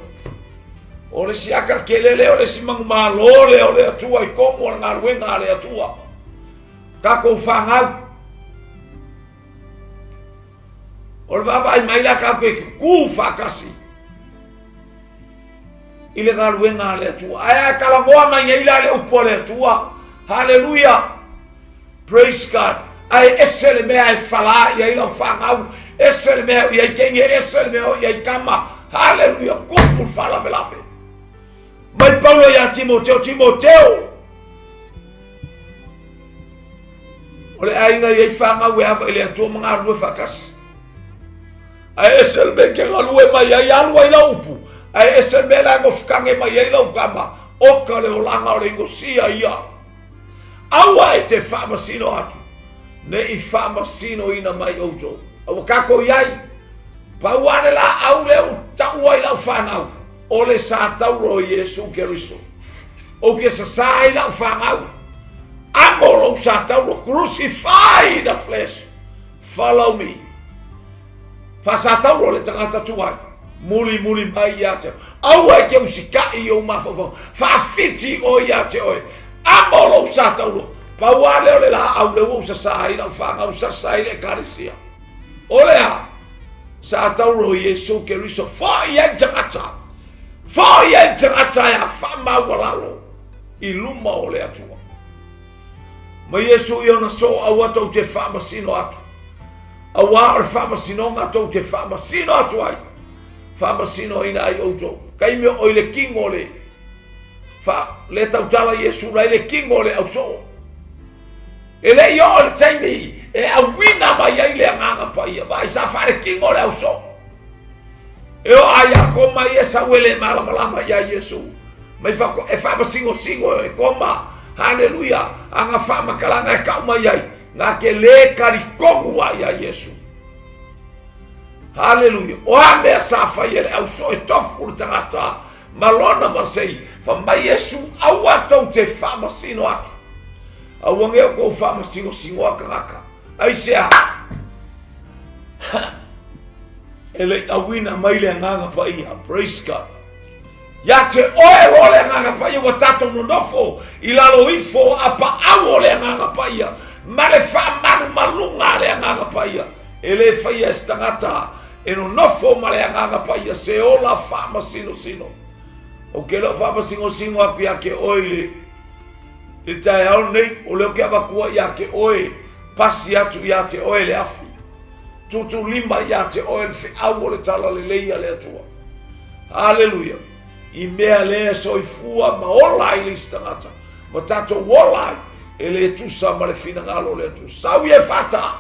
O le si aka kelele o le si mangumalo le o le atua i kongo o ngā ruenga le atua. Kako whangau. O le vavai mai la ka koe ku whakasi. I le galuenga le atua. Aia kalangoa mai ngai la le upo le atua. Hallelujah. Praise God. Ai esele mea e whala i ai lau whangau. Esele mea i ai kenge. Esele mea i ai kama. Hallelujah. Kupu whala velape. Mai Paulo ya Timoteo. O le ainga i whanga we hawa i le atua mga alue whakasi. Ai esel me ke galue mai ai alua i laupu. Ai esel me lango whakange mai ai lau kama. Oka le o langa o le ingosia ia. Aua e te whamasino atu. Ne i whamasino ina mai outo. Awa kako iai. Pauane la au leo taua i lau whanau. O le sa tauro i 𝐓𝐔𝐔𝐔. O ke sa sa i lau whanau. Amo lo sa tauro. Crucify the flesh. Follow me. Fa tauro le tangata tuai. Muli mai ia te. Aua e ke usika i o mafofo. Fa fiti o ia te oe. Amo lo sa tauro. Pauane o le la au leo sa sa i lau whanau. Sa sa i le karisia. O le a. Sa tauro i 𝐓𝐔𝐔𝐔. Fa i en tangata. Fa i en tangata ya. Fa mawalalo. I luma o le atua. Ma Yesu i ona so aua tau te whamasino atu. Aua o le whamasino ngā tau te whamasino atu ai. Whamasino ina ai outou. Kai mea o le kingo le. Le tau tala Yesu rai le kingo le au so. E le i o le taimi. E au wina mai ai le anganga pa ia. Vai sa whare kingo le au so. E o ai a koma i e sa wele malamalama ia Yesu. Mai whako e whamasino singo e koma. Haleluya. Anga whamakalanga e kauma iai. Ngā ke le karikongu ai a Yesu. Haleluya. O a mea sa whai ele au so e tofu le tangata. Malona masei. Whamai Yesu aua tau te whamasino atu. Aua ngeo kou whamasino singoa kangaka. Aisea. Ele awina maile nganga pa ia. Praise God. Ya te oe lo le nganga pa ia wa tato no nofo. I lalo ifo apa awo le nganga pa ia. Ma le whamanu malunga le nganga pa ia. E le whaia stangata. E no nofo ma le nganga pa ia. Se ola whamasino sino. O ke lo whamasino sino aku ia ke oe le. I tae au nei. O leo ke abakua ia ke oe. Pasi atu ia te oe le afi. Tutu lima ia te oe le awo le tala le leia le atua. Hallelujah. I mea le soifua ma ola i le stangata. Ma tato wola e le tusa ma le fina ngalo le tu. Sau e fata.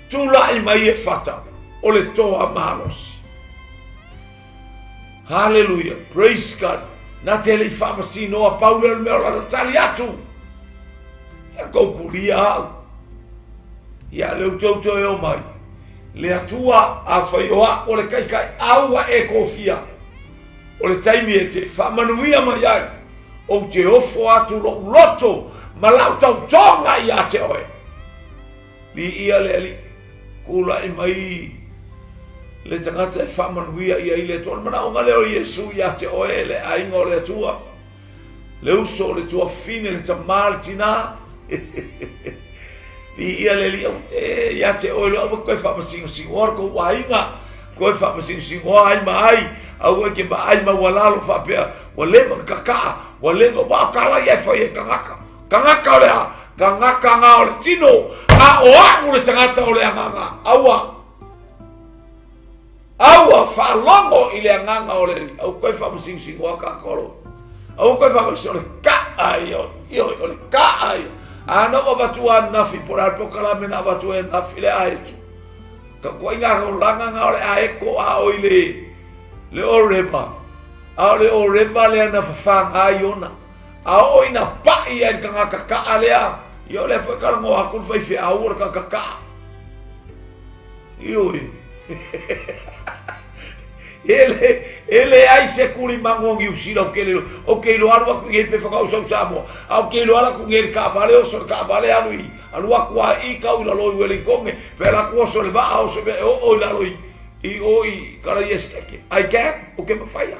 Tula i mai e fata. O le toa malos. Hallelujah. Praise God. Na te le whamasino a paule le mea la tali atu. Ia koukuria au. Ia leu tauto e o mai. Le atua a whaioa o le kaikai aua e kofia. O le taimi e te whamanuia mai ai. O te ofo atu loto. Ma lau tau tonga i a te oe. Li ia le ali. Kula i mai. Le tangata e whamanuia i a i le tona. Mana onga leo Yesu i a te oe. Le ainga o le atua. Le uso le tua fine le tamal tina. Li ia le li au te. I a te oe lo au koe whamasingo singoa ko wainga. Koe whapasingo singoa ai mai. Au e ke ba ai ma walalo whapea. Walewa kaka. Walewa wakala i e whai e kangaka. Kangaka o lea. Kangaka ngā o le tino. A oa ure tangata o lea nganga. Aua. Aua whalongo i lea nganga o le. Au koe whapasingo waka koro. Au koe whapasingo o le ka ai o. Io o le ka ai. Ano o vatua nafi. Pora alpokala mena vatua e nafi le aetu. Ka kua inga o langa ngā o le aeko a o i le. Le 𝗓𝗶𝗳𝗲. A le 𝗓𝗶𝗳𝗲 lea na whawhanga ai ona. A o ina pai e ka ngā kaka lea. I o le whakarango hakun whaiwhi a ura ka kaka. Ioi. Ele ai se kuri mangongi usila o kelelo. O keilo alu aku ngei pe whakausa usamo. A o keilo ala ku ngei ka vale o so ka vale alu i. Alu aku a i kau la loi wele konge. Pe la ku so le va o so be o la loi. I oi kara yes keke. I can o ke mafaya.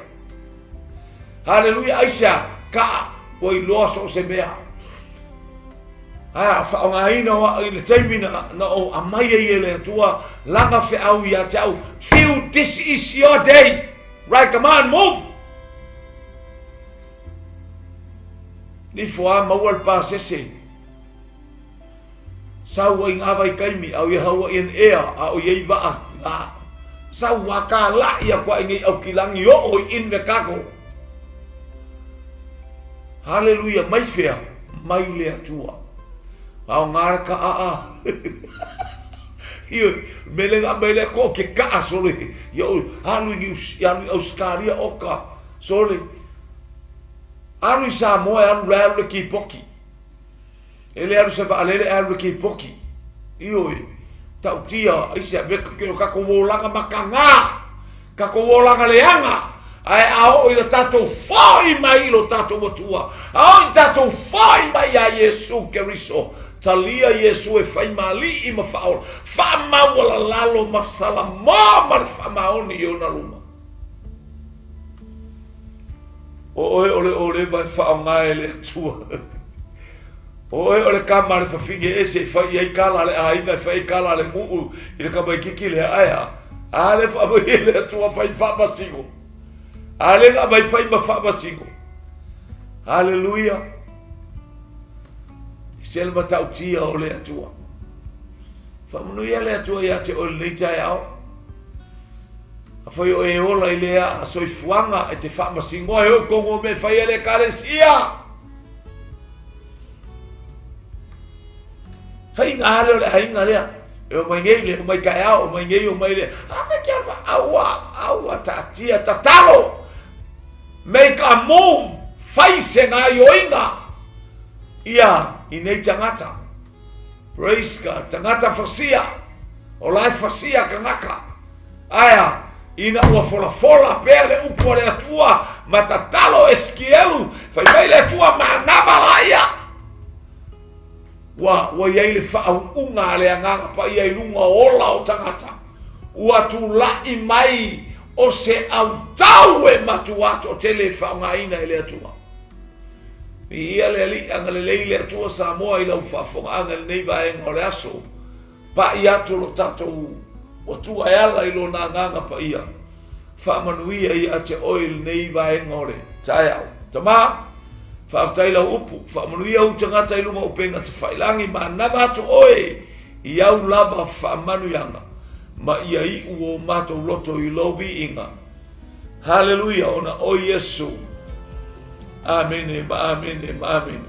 Hallelujah Aisha ka o i loa so se mea. Ah fa nga ina wa i taimi na o amai e le tua langa fe au ia tau. Feel this is your day. Right, come on, move. Ni foa mawal pa sese. Sa wa inga vai kaimi au ia hawa in ea au ia va a. Sa waka la ia kwa ingi au kilangi o in ve kako. Hallelujah, mai fea, mai le atua. Au ngara ka a. Io melenga mele ko ke ka sole. Yo alu ni Australia oka sole. Alu sa mo alu le ki poki. Ele alu se va ale alu ki poki. Io tau tia isia me ka ko wolanga makanga. Ka ko wolanga leanga. Ai ao ina tato foi mai lo tato motua. Ao tato foi mai a 𝐓𝐔𝐔𝐔. Talia Yesu e fai mali I mafao. Fa mawala lalo masala mo mal fa maoni yo na luma. Ole vai fa ngai le tua. Ole kamar fa finge ese fa ia kala le ainda fa kala le mu ile ka bai kiki le aya. Ale fa bai le tua fa basigo. Ale ga bai fa basigo. Hallelujah. Selma tautia o le atua. Whamunuia le atua ia te o le leitai au. A whai o e ola I lea a soifuanga e te whamasingoa e o kongo me whai ele karesia. Whai ngā leo le hainga lea. E o mai ngei le o mai kai au, o mai ngei o mai le. Hawha kia aua tatia tatalo. Make a move. Whai se ngā yoinga. Ia. I nei tangata. Praise God. Tangata whasia. O lai whasia kanaka. Aya. Ina ua fola pele upo le atua. Matatalo eskielu. Whai mai le atua manama laia. Wa iai le whaau unga le anganga pa iai lunga ola o tangata. Ua tu lai mai o se au tau e matuato te le whaunga ina e le atua. Ia le ali anga le leile atua Samoa I lau whafonga anga le nei vaenga o le aso. Pa I atu lo tatou o tua e ala I lo nā nganga pa ia. Whamanuia I ate oil nei vaenga o le. Tai au. Tama, whaaftai lau upu. Whamanuia u tangata I lunga upenga te whailangi ma nava atu oe. I au lava whamanuianga. Ma ia I uo mato loto I lovi inga. Hallelujah ona o Yesu. Amen, amen, amen.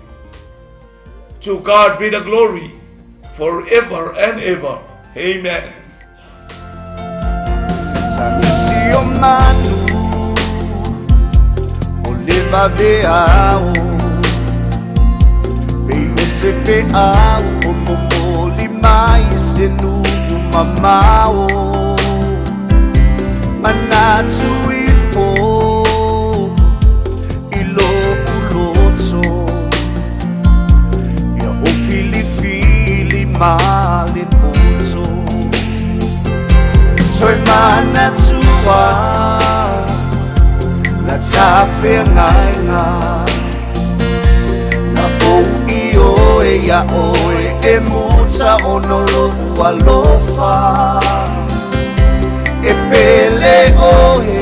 To God be the glory forever and ever. Amen. Tanisi o manu o leva veao Beime se feao o mokoli mai se nuku mamao Manatu I fo Malin puso Soy manatua La tafe ngai nga Na o iyo e ya oe E muta onolo walofa E pele oe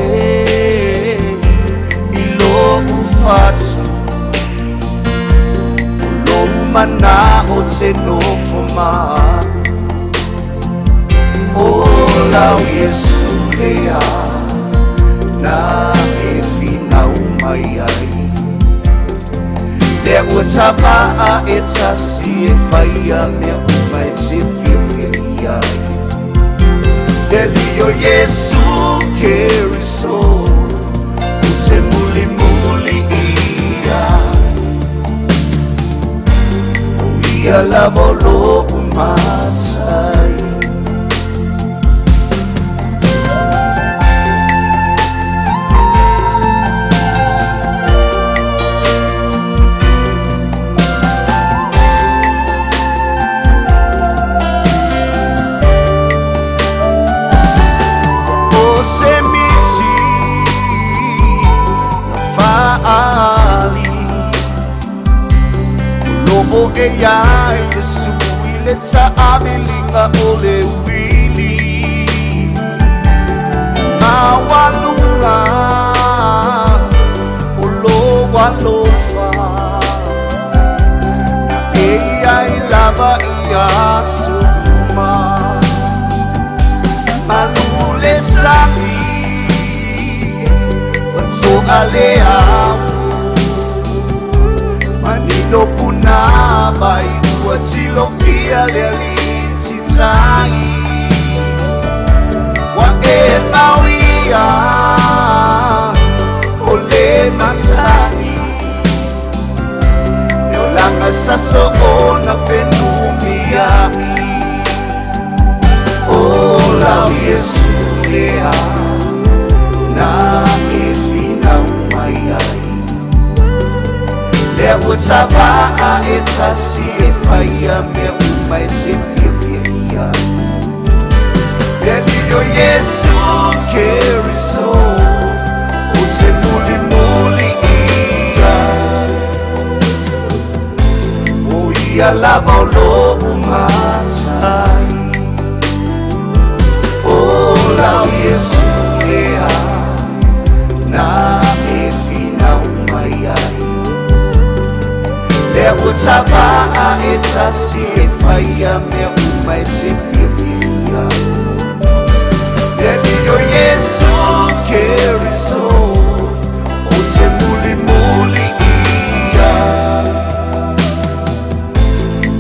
Ilo ufatu Mana o te nofoma O lau Yesu lea Na e finau mai ai Le ua tawaa e tasi e whaia Le ua e te whiawhi ai Le lio Yesu 𝐓𝐔𝐔𝐓 O te muli muli ia Ia la volo umasai O semiti na faali Lobo e ya Yesu ile ta amilinga ole wili Mawalunga Olo walofa E ya ilava iya sufuma Manule sami Watso aleau Manino puna bai silopia le litzai wa awia ole masai neolanga sasoona penumia ola Yesu lea na efina umaiai 𝗪𝗶𝗳𝗲𝗲 𝗪𝗶𝗳𝗲𝗪 Delio Yesu keriso Use muli muli ia O ia lava o lo umasai O lau Yesu lea na efina umaiai 𝗪𝗶𝗳𝗲𝗪 Delio Yesu keriso Ose muli muli ia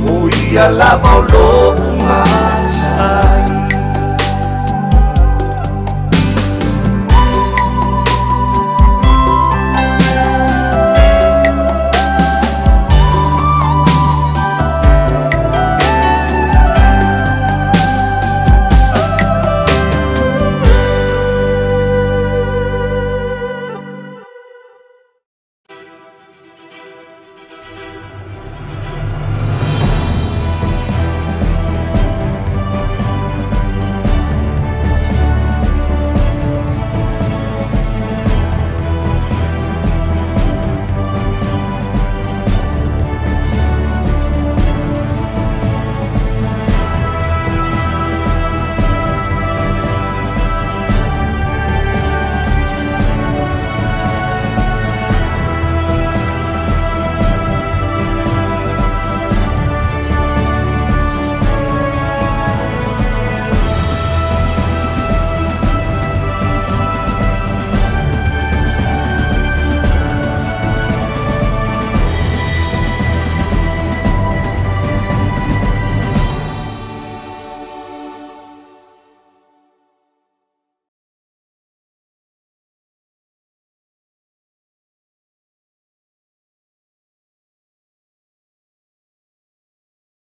O ia lava o lo umasa